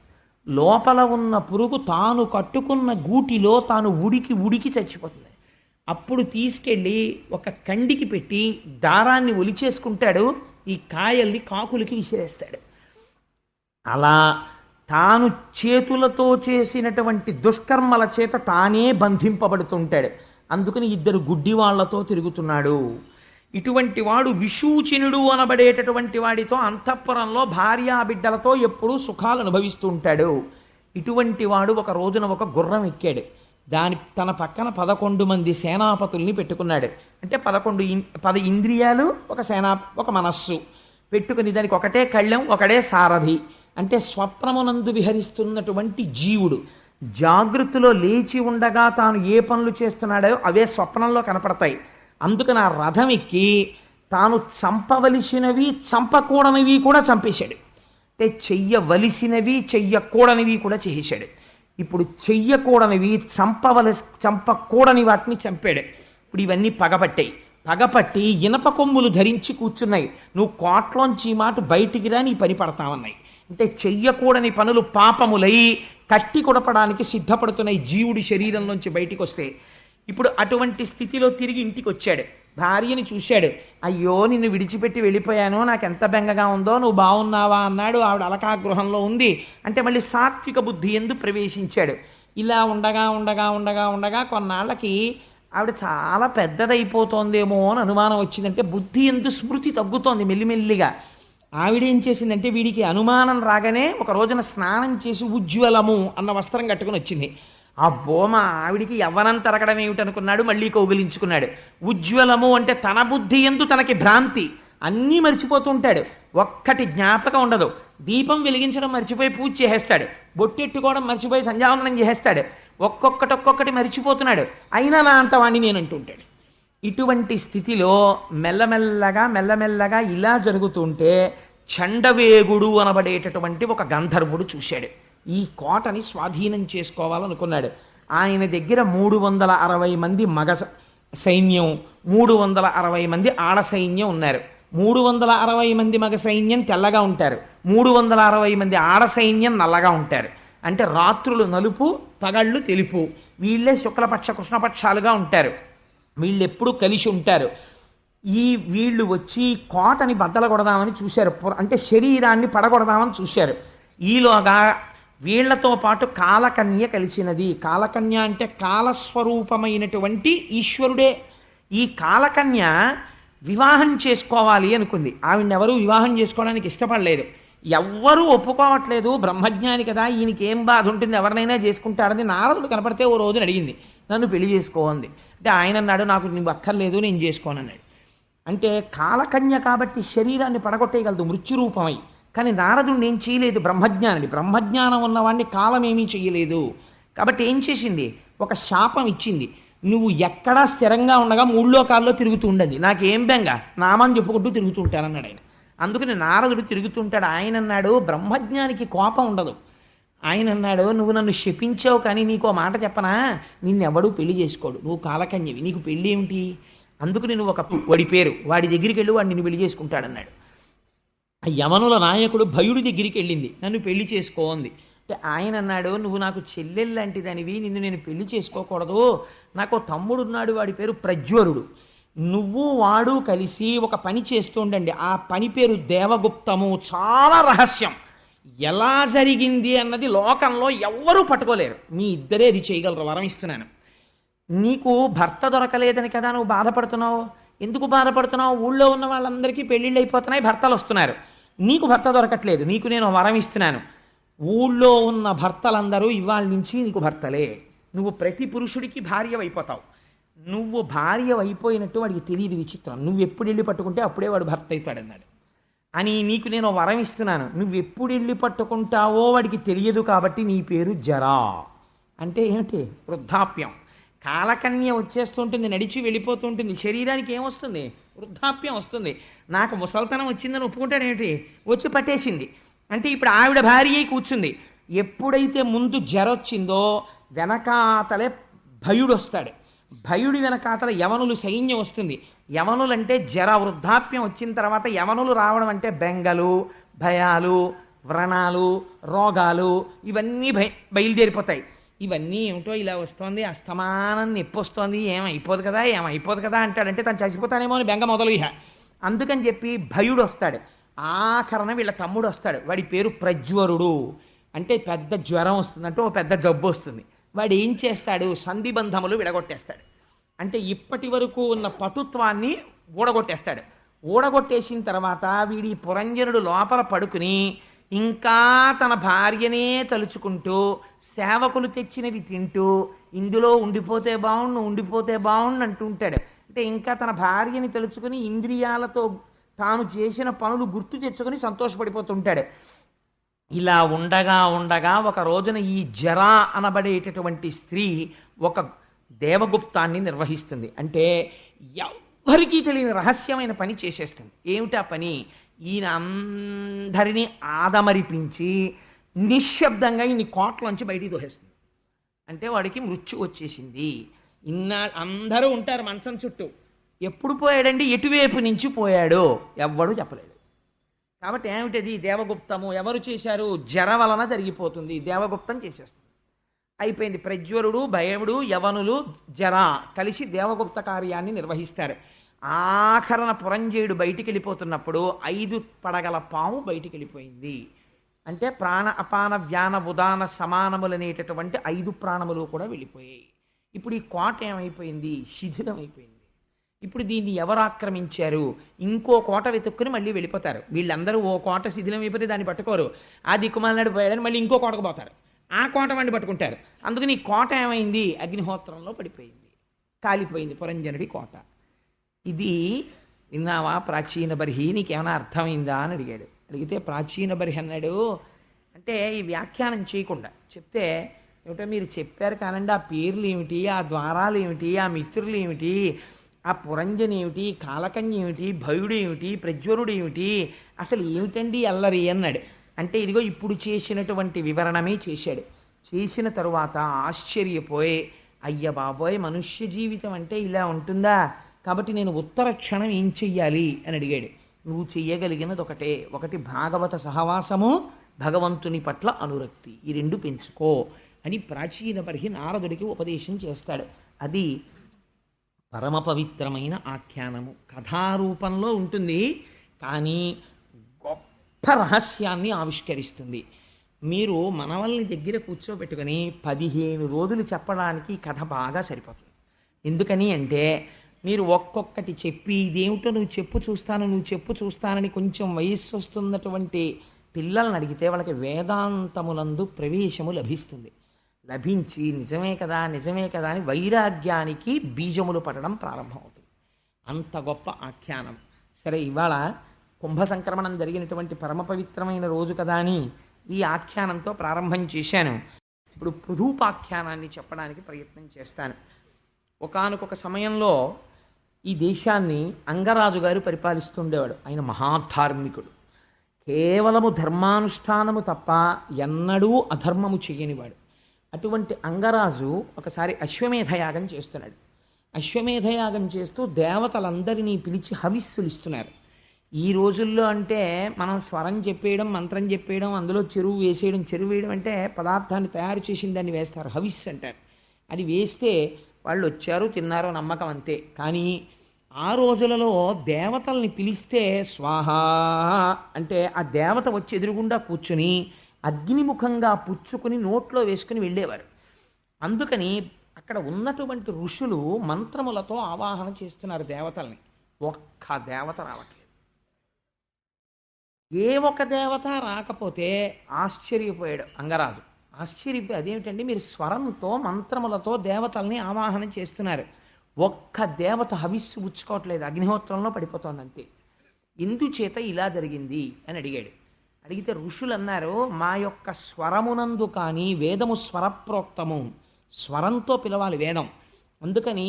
లోపల ఉన్న పురుగు తాను కట్టుకున్న గూటిలో తాను ఉడికి చచ్చిపోతుంది. అప్పుడు తీసుకెళ్ళి ఒక కండికి పెట్టి దారాన్ని ఒలిచేసుకుంటాడు, ఈ కాయల్ని కాకులకి విసిరేస్తాడు. అలా తాను చేతులతో చేసినటువంటి దుష్కర్మల చేత తానే బంధింపబడుతుంటాడు. అందుకని ఇద్దరు గుడ్డి వాళ్లతో తిరుగుతున్నాడు. ఇటువంటి వాడు విషూచినుడు అనబడేటటువంటి వాడితో అంతఃపురంలో భార్యాబిడ్డలతో ఎప్పుడూ సుఖాలు అనుభవిస్తూ ఉంటాడు. ఇటువంటి వాడు ఒక రోజున ఒక గుర్రం ఎక్కాడు. తన పక్కన 11 మంది సేనాపతుల్ని పెట్టుకున్నాడు. అంటే 10 ఇంద్రియాలు, ఒక మనస్సు పెట్టుకుని దానికి ఒకటే కళ్ళెం, ఒకడే సారథి. అంటే స్వప్నమునందు విహరిస్తున్నటువంటి జీవుడు జాగృతిలో లేచి ఉండగా తాను ఏ పనులు చేస్తున్నాడో అవే స్వప్నంలో కనపడతాయి. అందుకని ఆ రథం ఎక్కి తాను చంపవలసినవి చంపకూడనివి కూడా చంపేశాడు. అంటే చెయ్యవలసినవి చెయ్యకూడనివి కూడా చేశాడు. ఇప్పుడు చెయ్యకూడనివి చంపకూడని వాటిని చంపాడు. ఇప్పుడు ఇవన్నీ పగపట్టి ఇనప కొమ్ములు ధరించి కూర్చున్నాయి. నువ్వు కోట్లోంచి ఈ మాట బయటికి రా, నీ పని పడతామన్నాయి. అంటే చెయ్యకూడని పనులు పాపములై కట్టి కొడపడానికి సిద్ధపడుతున్నాయి జీవుడి శరీరంలోంచి బయటికి వస్తే. ఇప్పుడు అటువంటి స్థితిలో తిరిగి ఇంటికి వచ్చాడు. భార్యని చూశాడు. అయ్యో నిన్ను విడిచిపెట్టి వెళ్ళిపోయాను, నాకు ఎంత బెంగగా ఉందో, నువ్వు బాగున్నావా అన్నాడు. ఆవిడ అలకాగృహంలో ఉంది. అంటే మళ్ళీ సాత్విక బుద్ధి ఎందు ప్రవేశించాడు. ఇలా ఉండగా ఉండగా ఉండగా ఉండగా కొన్నాళ్ళకి ఆవిడ చాలా పెద్దదైపోతోందేమో అని అనుమానం వచ్చిందంటే బుద్ధి ఎందు స్మృతి తగ్గుతోంది మెల్లిమెల్లిగా. ఆవిడేం చేసిందంటే వీడికి అనుమానం రాగానే ఒక రోజున స్నానం చేసి ఉజ్వలము అన్న వస్త్రం కట్టుకుని వచ్చింది. ఆ బోమ ఆవిడికి యవ్వనం తరగడం ఏమిటనుకున్నాడు, మళ్ళీ కౌగిలించుకున్నాడు. ఉజ్వలము అంటే తన బుద్ధి ఎందు తనకి భ్రాంతి, అన్నీ మర్చిపోతుంటాడు, ఒక్కటి జ్ఞాపకం ఉండదు. దీపం వెలిగించడం మర్చిపోయి పూజ చేసేస్తాడు, బొట్టెట్టుకోవడం మర్చిపోయి సంధ్యావందనం చేసేస్తాడు, ఒక్కొక్కటి మర్చిపోతున్నాడు. అయినా నా అంతవాణ్ణి నేను అంటుంటాడు. ఇటువంటి స్థితిలో మెల్లమెల్లగా ఇలా జరుగుతుంటే చండవేగుడు అనబడేటటువంటి ఒక గంధర్వుడు చూశాడు. ఈ కోటని స్వాధీనం చేసుకోవాలనుకున్నాడు. ఆయన దగ్గర 360 మంది మగ సైన్యం, 360 మంది ఆడ సైన్యం ఉన్నారు. 360 మంది మగ సైన్యం తెల్లగా ఉంటారు, 360 మంది ఆడ సైన్యం నల్లగా ఉంటారు. అంటే రాత్రులు నలుపు, పగళ్ళు తెలుపు. వీళ్ళే శుక్లపక్ష కృష్ణపక్షాలుగా ఉంటారు. వీళ్ళు ఎప్పుడూ కలిసి ఉంటారు. వీళ్ళు వచ్చి కోటని బద్దలు కొడదామని చూశారు, అంటే శరీరాన్ని పడగొడదామని చూశారు. ఈలోగా వీళ్లతో పాటు కాలకన్య కలిసినది. కాలకన్య అంటే కాలస్వరూపమైనటువంటి ఈశ్వరుడే. ఈ కాలకన్య వివాహం చేసుకోవాలి అనుకుంది. ఆవిడెవరూ వివాహం చేసుకోవడానికి ఇష్టపడలేదు, ఎవ్వరూ ఒప్పుకోవట్లేదు. బ్రహ్మజ్ఞాని కదా, ఈయనకి ఏం బాధ ఉంటుంది, ఎవరినైనా చేసుకుంటాడని నారదుడు కనపడితే ఓ రోజున అడిగింది, నన్ను పెళ్లి చేసుకోంది. అంటే ఆయన అన్నాడు, నాకు నువ్వు అక్కర్లేదు, నేను చేసుకోనన్నాడు. అంటే కాలకన్య కాబట్టి శరీరాన్ని పడగొట్టేయగలదు మృత్యురూపమై. కానీ నారదుడిని ఏం చేయలేదు, బ్రహ్మజ్ఞానుడి. బ్రహ్మజ్ఞానం ఉన్నవాడిని కాలం ఏమీ చెయ్యలేదు. కాబట్టి ఏం చేసింది, ఒక శాపం ఇచ్చింది. నువ్వు ఎక్కడా స్థిరంగా ఉండగా 3 లోకాల్లో తిరుగుతూ ఉండదు, నాకేం బెంగ, నామని చెప్పుకుంటూ తిరుగుతూ ఉంటానన్నాడు ఆయన. అందుకని నారదుడు తిరుగుతుంటాడు. ఆయన అన్నాడు, బ్రహ్మజ్ఞానికి కోపం ఉండదు. ఆయన అన్నాడు, నువ్వు నన్ను శపించావు, కానీ నీకు ఓ మాట చెప్పనా, నిన్నెవడూ పెళ్లి చేసుకోడు, నువ్వు కాలకన్యవి, నీకు పెళ్ళి ఏమిటి, అందుకని నువ్వు ఒక వాడి పేరు, వాడి దగ్గరికి వెళ్ళి వాడు నిన్ను పెళ్లి చేసుకుంటాడన్నాడు. ఆ యమనుల నాయకుడు భయుడి దగ్గరికి వెళ్ళింది, నన్ను పెళ్లి చేసుకోంది. అంటే ఆయన అన్నాడు, నువ్వు నాకు చెల్లెలు లాంటిదనివి, నిన్ను నేను పెళ్లి చేసుకోకూడదు, నాకు తమ్ముడు ఉన్నాడు, వాడి పేరు ప్రజ్వరుడు, నువ్వు వాడు కలిసి ఒక పని చేస్తూ ఉండండి. ఆ పని పేరు దేవగుప్తము, చాలా రహస్యం. ఎలా జరిగింది అన్నది లోకంలో ఎవ్వరూ పట్టుకోలేరు, మీ ఇద్దరే అది చేయగలరు, వరం ఇస్తున్నాను. నీకు భర్త దొరకలేదని కదా నువ్వు బాధపడుతున్నావు. ఎందుకు బాధపడుతున్నావు, ఊళ్ళో ఉన్న వాళ్ళందరికీ పెళ్ళిళ్ళు అయిపోతున్నాయి, భర్తలు వస్తున్నారు, నీకు భర్త దొరకట్లేదు. నీకు నేను వరం ఇస్తున్నాను, ఊళ్ళో ఉన్న భర్తలందరూ ఇవాళ నుంచి నీకు భర్తలే, నువ్వు ప్రతి పురుషుడికి భార్య అయిపోతావు. నువ్వు భార్య అయిపోయినట్టు వాడికి తెలియదు, విచిత్రం. నువ్వు ఎప్పుడు వెళ్ళి పట్టుకుంటే అప్పుడే వాడు భర్త అవుతాడన్నాడు. అని నీకు నేను వరం ఇస్తున్నాను, నువ్వు ఎప్పుడు వెళ్ళి పట్టుకుంటావో వాడికి తెలియదు, కాబట్టి నీ పేరు జరా. అంటే ఏమిటి, వృద్ధాప్యం. కాలకన్య వచ్చేస్తుంటుంది, నడిచి వెళ్ళిపోతుంటుంది, శరీరానికి ఏమొస్తుంది, వృద్ధాప్యం వస్తుంది. నాకు ముసల్తనం వచ్చిందని ఒప్పుకుంటాడు ఏమిటి, వచ్చి పట్టేసింది. అంటే ఇప్పుడు ఆవిడ భార్య అయి కూర్చుంది. ఎప్పుడైతే ముందు జరొచ్చిందో వెనకాతలే భయుడు వస్తాడు, భయుడి వెనకాతల యవనులు సైన్యం వస్తుంది. యవనులు అంటే జర, వృద్ధాప్యం వచ్చిన తర్వాత యవనులు రావడం అంటే బెంగలు, భయాలు, వ్రణాలు, రోగాలు ఇవన్నీ బయలుదేరిపోతాయి. ఇవన్నీ ఏమిటో ఇలా వస్తోంది, అస్తమానం నొప్పి వస్తోంది, ఏమైపోదు కదా అంటాడంటే తను చచ్చిపోతానేమో అని బెంగ మొదలు. అందుకని చెప్పి భయుడు వస్తాడు. ఆఖరణ వీళ్ళ తమ్ముడు వస్తాడు, వాడి పేరు ప్రజ్వరుడు. అంటే పెద్ద జ్వరం వస్తుంది, అంటే ఓ పెద్ద జబ్బు వస్తుంది. వాడు ఏం చేస్తాడు, సంధిబంధములు విడగొట్టేస్తాడు. అంటే ఇప్పటి వరకు ఉన్న పటుత్వాన్ని ఊడగొట్టేస్తాడు. ఊడగొట్టేసిన తర్వాత వీడి పురంజనుడు లోపల పడుకుని ఇంకా తన భార్యనే తలుచుకుంటూ సేవకులు తెచ్చినవి తింటూ ఇందులో ఉండిపోతే బాగుండు అంటుంటాడు. అంటే ఇంకా తన భార్యని తలుచుకుని ఇంద్రియాలతో తాను చేసిన పనులు గుర్తు తెచ్చుకొని సంతోషపడిపోతుంటాడు. ఇలా ఉండగా ఒక రోజున ఈ జరా అనబడేటటువంటి స్త్రీ ఒక దేవగుప్తాన్ని నిర్వహిస్తుంది. అంటే ఎవ్వరికీ తెలియని రహస్యమైన పని చేసేస్తుంది. ఏమిటా పని? ఈయన అందరినీ ఆదమరిపించి నిశ్శబ్దంగా ఈయన కోట్లోంచి బయటికి తోసేస్తుంది. అంటే వాడికి మృత్యు వచ్చేసింది. అందరూ ఉంటారు మంచం చుట్టూ. ఎప్పుడు పోయాడండి? ఎటువైపు నుంచి పోయాడో ఎవ్వడూ చెప్పలేడు. కాబట్టి ఏమిటది? దేవగుప్తము. ఎవరు చేశారు? జర వలన జరిగిపోతుంది. దేవగుప్తం చేసేస్తుంది. అయిపోయింది. ప్రజ్వరుడు, భయముడు, యవనులు, జర కలిసి దేవగుప్త కార్యాన్ని నిర్వహిస్తారు. ఆఖరణ పురంజయుడు బయటికి వెళ్ళిపోతున్నప్పుడు 5 పడగల పాము బయటికి వెళ్ళిపోయింది. అంటే ప్రాణ అపాన వ్యాన ఉదాన సమానములనేటటువంటి 5 ప్రాణములు కూడా వెళ్ళిపోయాయి. ఇప్పుడు ఈ కోట ఏమైపోయింది? శిథిలం అయిపోయింది. ఇప్పుడు దీన్ని ఎవరు ఆక్రమించారు? ఇంకో కోట వెతుక్కుని మళ్ళీ వెళ్ళిపోతారు. వీళ్ళందరూ ఓ కోట శిథిలం అయిపోతే దాన్ని పట్టుకోరు. ఆ దిక్కుమాలనాడు పోయాడని మళ్ళీ ఇంకో కోటకు పోతారు. ఆ కోట వాడిని పట్టుకుంటారు. అందుకని ఈ కోట ఏమైంది? అగ్నిహోత్రంలో పడిపోయింది, కాలిపోయింది పురంజనుడి కోట. ఇది విన్నావా ప్రాచీన బర్హి? నీకేమైనా అర్థమైందా అని అడిగాడు. అడిగితే ప్రాచీన బర్హి అన్నాడు, అంటే ఈ వ్యాఖ్యానం చేయకుండా చెప్తే ఏమిటో మీరు చెప్పారు కానండి, ఆ పేర్లు ఏమిటి, ఆ ద్వారాలు ఏమిటి, ఆ మిత్రులు ఏమిటి, ఆ పురంజని ఏమిటి, కాలకన్య ఏమిటి, భయుడు ఏమిటి, ప్రజ్వరుడు ఏమిటి, అసలు ఏమిటండి అల్లరి అన్నాడు. అంటే ఇదిగో ఇప్పుడు చేసినటువంటి వివరణమే చేశాడు. చేసిన తరువాత ఆశ్చర్యపోయి, అయ్య బాబోయ్, మనుష్య జీవితం అంటే ఇలా ఉంటుందా? కాబట్టి నేను ఉత్తర క్షణం ఏం చెయ్యాలి అని అడిగాడు. నువ్వు చెయ్యగలిగినది ఒకటి భాగవత సహవాసము, భగవంతుని పట్ల అనురక్తి, ఈ 2 పెంచుకో అని ప్రాచీన బర్హి నారదుడికి ఉపదేశం చేస్తాడు. అది పరమ పవిత్రమైన ఆఖ్యానము. కథారూపంలో ఉంటుంది, కానీ గొప్ప రహస్యాన్ని ఆవిష్కరిస్తుంది. మీరు మనవల్ని దగ్గర కూర్చోబెట్టుకుని 15 రోజులు చెప్పడానికి కథ బాగా సరిపోతుంది. ఎందుకని అంటే మీరు ఒక్కొక్కటి చెప్పి ఇదేమిటో నువ్వు చెప్పు చూస్తానని కొంచెం వయస్సు వస్తున్నటువంటి పిల్లల్ని అడిగితే వాళ్ళకి వేదాంతములందు ప్రవేశము లభిస్తుంది. లభించి నిజమే కదా అని వైరాగ్యానికి బీజములు పడడం ప్రారంభమవుతుంది. అంత గొప్ప ఆఖ్యానం. సరే, ఇవాళ కుంభ సంక్రమణం జరిగినటువంటి పరమ పవిత్రమైన రోజు కదా అని ఈ ఆఖ్యానంతో ప్రారంభం చేశాను. ఇప్పుడు పృథూపాఖ్యానాన్ని చెప్పడానికి ప్రయత్నం చేస్తాను. ఒకానొక సమయంలో ఈ దేశాన్ని అంగరాజు గారు పరిపాలిస్తుండేవాడు. ఆయన మహాధార్మికుడు. కేవలము ధర్మానుష్ఠానము తప్ప ఎన్నడూ అధర్మము చెయ్యనివాడు. అటువంటి అంగరాజు ఒకసారి అశ్వమేధయాగం చేస్తున్నాడు. అశ్వమేధయాగం చేస్తూ దేవతలందరినీ పిలిచి హవిస్సులు ఇస్తున్నారు. ఈ రోజుల్లో అంటే మనం స్వరం చెప్పేయడం, మంత్రం చెప్పేయడం, అందులో చెరువు వేయడం అంటే పదార్థాన్ని తయారు చేసిన దాన్ని వేస్తారు, హవిస్సు అంటారు. అది వేస్తే వాళ్ళు వచ్చారు, తిన్నారో నమ్మకం అంతే. కానీ ఆ రోజులలో దేవతల్ని పిలిస్తే స్వాహా అంటే ఆ దేవత వచ్చి ఎదురుగుండా కూర్చుని అగ్నిముఖంగా పుచ్చుకుని నోట్లో వేసుకుని వెళ్ళేవారు. అందుకని అక్కడ ఉన్నటువంటి ఋషులు మంత్రములతో ఆవాహన చేస్తున్నారు దేవతల్ని. ఒక్క దేవత రావట్లేదు. ఏ ఒక్క దేవత రాకపోతే ఆశ్చర్యపోయాడు అంగరాజు. ఆశ్చర్యపోయి, అదేమిటండి మీరు స్వరంతో మంత్రములతో దేవతల్ని ఆవాహన చేస్తున్నారు, ఒక్క దేవత హవిస్సు పుచ్చుకోవట్లేదు, అగ్నిహోత్రంలో పడిపోతోంది అంతే. ఎందుచేత ఇలా జరిగింది అని అడిగాడు. అడిగితే ఋషులు అన్నారు, మా యొక్క స్వరమునందు కానీ వేదము స్వరప్రోక్తము, స్వరంతో పిలవాలి వేదం. అందుకని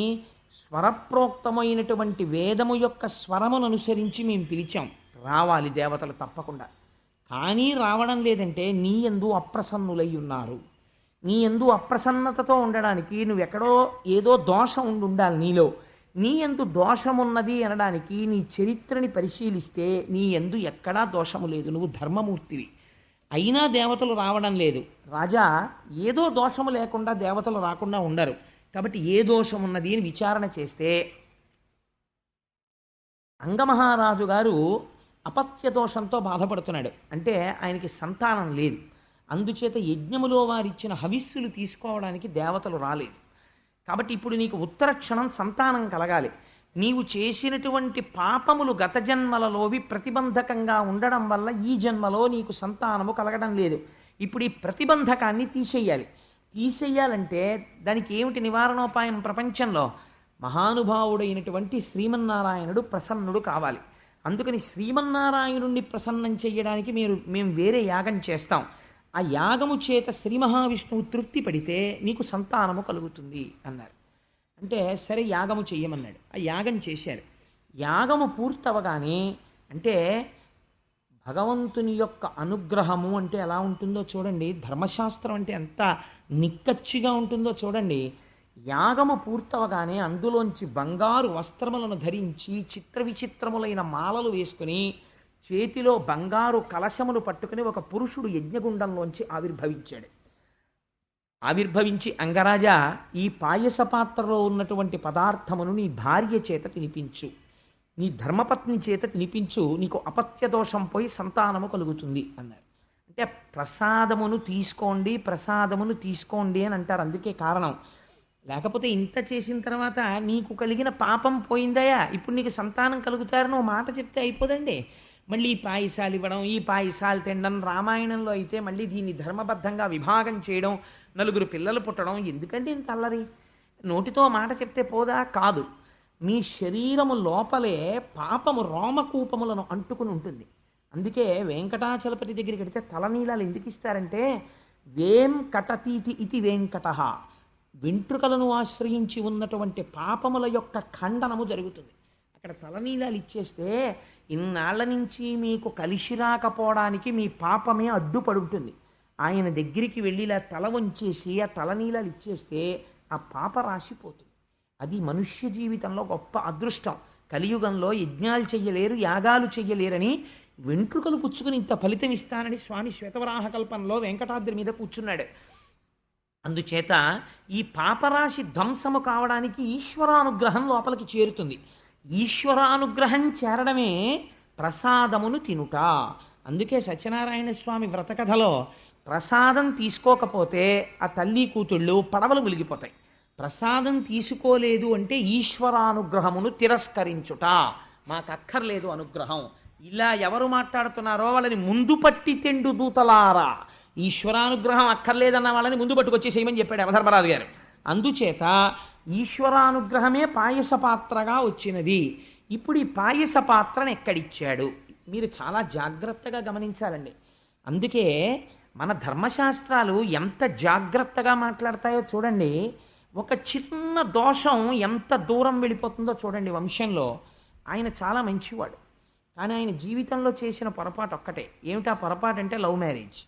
స్వరప్రోక్తమైనటువంటి వేదము యొక్క స్వరమును అనుసరించి మేము పిలిచాం, రావాలి దేవతలు తప్పకుండా. కానీ రావడం లేదంటే నీ యందు అప్రసన్నులై ఉన్నారు. నీ యందు అప్రసన్నతతో ఉండడానికి నువ్వెక్కడో ఏదో దోషం ఉండాలి నీలో. నీ యందు దోషమున్నది అనడానికి నీ చరిత్రని పరిశీలిస్తే నీ యందు ఎక్కడా దోషము లేదు, నువ్వు ధర్మమూర్తివి. అయినా దేవతలు రావడం లేదు. రాజా, ఏదో దోషము లేకుండా దేవతలు రాకుండా ఉండరు. కాబట్టి ఏ దోషం ఉన్నది అని విచారణ చేస్తే అంగమహారాజు గారు అపత్య దోషంతో బాధపడుతున్నాడు. అంటే ఆయనకి సంతానం లేదు. అందుచేత యజ్ఞములో వారిచ్చిన హవిస్సులు తీసుకోవడానికి దేవతలు రాలేదు. కాబట్టి ఇప్పుడు నీకు ఉత్తర క్షణం సంతానం కలగాలి. నీవు చేసినటువంటి పాపములు గత జన్మలలోవి ప్రతిబంధకంగా ఉండడం వల్ల ఈ జన్మలో నీకు సంతానము కలగడం లేదు. ఇప్పుడు ఈ ప్రతిబంధకాన్ని తీసేయాలంటే దానికి ఏమిటి నివారణోపాయం? ప్రపంచంలో మహానుభావుడైనటువంటి శ్రీమన్నారాయణుడు ప్రసన్నుడు కావాలి. అందుకని శ్రీమన్నారాయణుణ్ణి ప్రసన్నం చెయ్యడానికి మేము వేరే యాగం చేస్తాం. ఆ యాగము చేత శ్రీ మహావిష్ణువు తృప్తి పడితే నీకు సంతానము కలుగుతుంది అన్నారు. అంటే సరే యాగము చెయ్యమన్నాడు. ఆ యాగం చేశారు. యాగము పూర్తవగానే అంటే భగవంతుని యొక్క అనుగ్రహము అంటే ఎలా ఉంటుందో చూడండి, ధర్మశాస్త్రం అంటే ఎంత నిక్కచ్చిగా ఉంటుందో చూడండి. యాగము పూర్తవగానే అందులోంచి బంగారు వస్త్రములను ధరించి చిత్ర విచిత్రములైన మాలలు వేసుకుని చేతిలో బంగారు కలశములు పట్టుకుని ఒక పురుషుడు యజ్ఞగుండంలోంచి ఆవిర్భవించాడు. ఆవిర్భవించి, అంగరాజా, ఈ పాయస పాత్రలో ఉన్నటువంటి పదార్థమును నీ భార్య చేత తినిపించు, నీ ధర్మపత్ని చేత తినిపించు, నీకు అపత్య దోషం పోయి సంతానము కలుగుతుంది అన్నారు. అంటే ప్రసాదమును తీసుకోండి, ప్రసాదమును తీసుకోండి అని అంటారు. అందుకే కారణం. లేకపోతే ఇంత చేసిన తర్వాత నీకు కలిగిన పాపం పోయిందయా, ఇప్పుడు నీకు సంతానం కలుగుతారని ఓ మాట చెప్తే అయిపోదండి. మళ్ళీ ఈ పాయసాలు ఇవ్వడం, ఈ పాయసాలు తినడం, రామాయణంలో అయితే మళ్ళీ దీన్ని ధర్మబద్ధంగా విభాగం చేయడం, నలుగురు పిల్లలు పుట్టడం, ఎందుకంటే ఇంత అల్లరి? నోటితో మాట చెప్తే పోదా? కాదు. మీ శరీరము లోపలే పాపము రోమకూపములను అంటుకుని ఉంటుంది. అందుకే వెంకటాచలపతి దగ్గరికి వెడితే తలనీలాలు ఎందుకు ఇస్తారంటే, వేం కటతీతి ఇది వెంకట, వెంట్రుకలను ఆశ్రయించి ఉన్నటువంటి పాపముల యొక్క ఖండనము జరుగుతుంది. అక్కడ తలనీలాలు ఇచ్చేస్తే ఇన్నాళ్ల నుంచి మీకు కలిసి రాకపోవడానికి మీ పాపమే అడ్డుపడుంటుంది. ఆయన దగ్గరికి వెళ్ళి ఇలా తల వంచేసి ఆ తలనీలాలు ఇచ్చేస్తే ఆ పాప రాసిపోతుంది. అది మనుష్య జీవితంలో గొప్ప అదృష్టం. కలియుగంలో యజ్ఞాలు చెయ్యలేరు, యాగాలు చెయ్యలేరని వెంట్రుకలు పుచ్చుకుని ఇంత ఫలితం ఇస్తానని స్వామి శ్వేతవరాహ కల్పంలో వెంకటాద్రి మీద కూర్చున్నాడు. అందుచేత ఈ పాపరాశి ధ్వంసము కావడానికి ఈశ్వరానుగ్రహం లోపలికి చేరుతుంది. ఈశ్వరానుగ్రహం చేరడమే ప్రసాదమును తినుట. అందుకే సత్యనారాయణ స్వామి వ్రతకథలో ప్రసాదం తీసుకోకపోతే ఆ తల్లి కూతుళ్ళు పడవలు మునిగిపోతాయి. ప్రసాదం తీసుకోలేదు అంటే ఈశ్వరానుగ్రహమును తిరస్కరించుట. మాకు అక్కర్లేదు అనుగ్రహం. ఇలా ఎవరు మాట్లాడుతున్నారో వాళ్ళని ముందు పట్టి తెండు దూతలారా, ఈశ్వరానుగ్రహం అక్కర్లేదన్న వాళ్ళని ముందు పట్టుకొచ్చేసేయమని చెప్పాడు యమధర్మరాజు గారు. అందుచేత ఈశ్వరానుగ్రహమే పాయస పాత్రగా వచ్చినది. ఇప్పుడు ఈ పాయస పాత్రను ఎక్కడిచ్చాడు? మీరు చాలా జాగ్రత్తగా గమనించాలండి. అందుకే మన ధర్మశాస్త్రాలు ఎంత జాగ్రత్తగా మాట్లాడతాయో చూడండి. ఒక చిన్న దోషం ఎంత దూరం వెళ్ళిపోతుందో చూడండి వంశంలో. ఆయన చాలా మంచివాడు, కానీ ఆయన జీవితంలో చేసిన పొరపాటు ఒక్కటే. ఏమిటా పొరపాటు అంటే లవ్ మ్యారేజ్.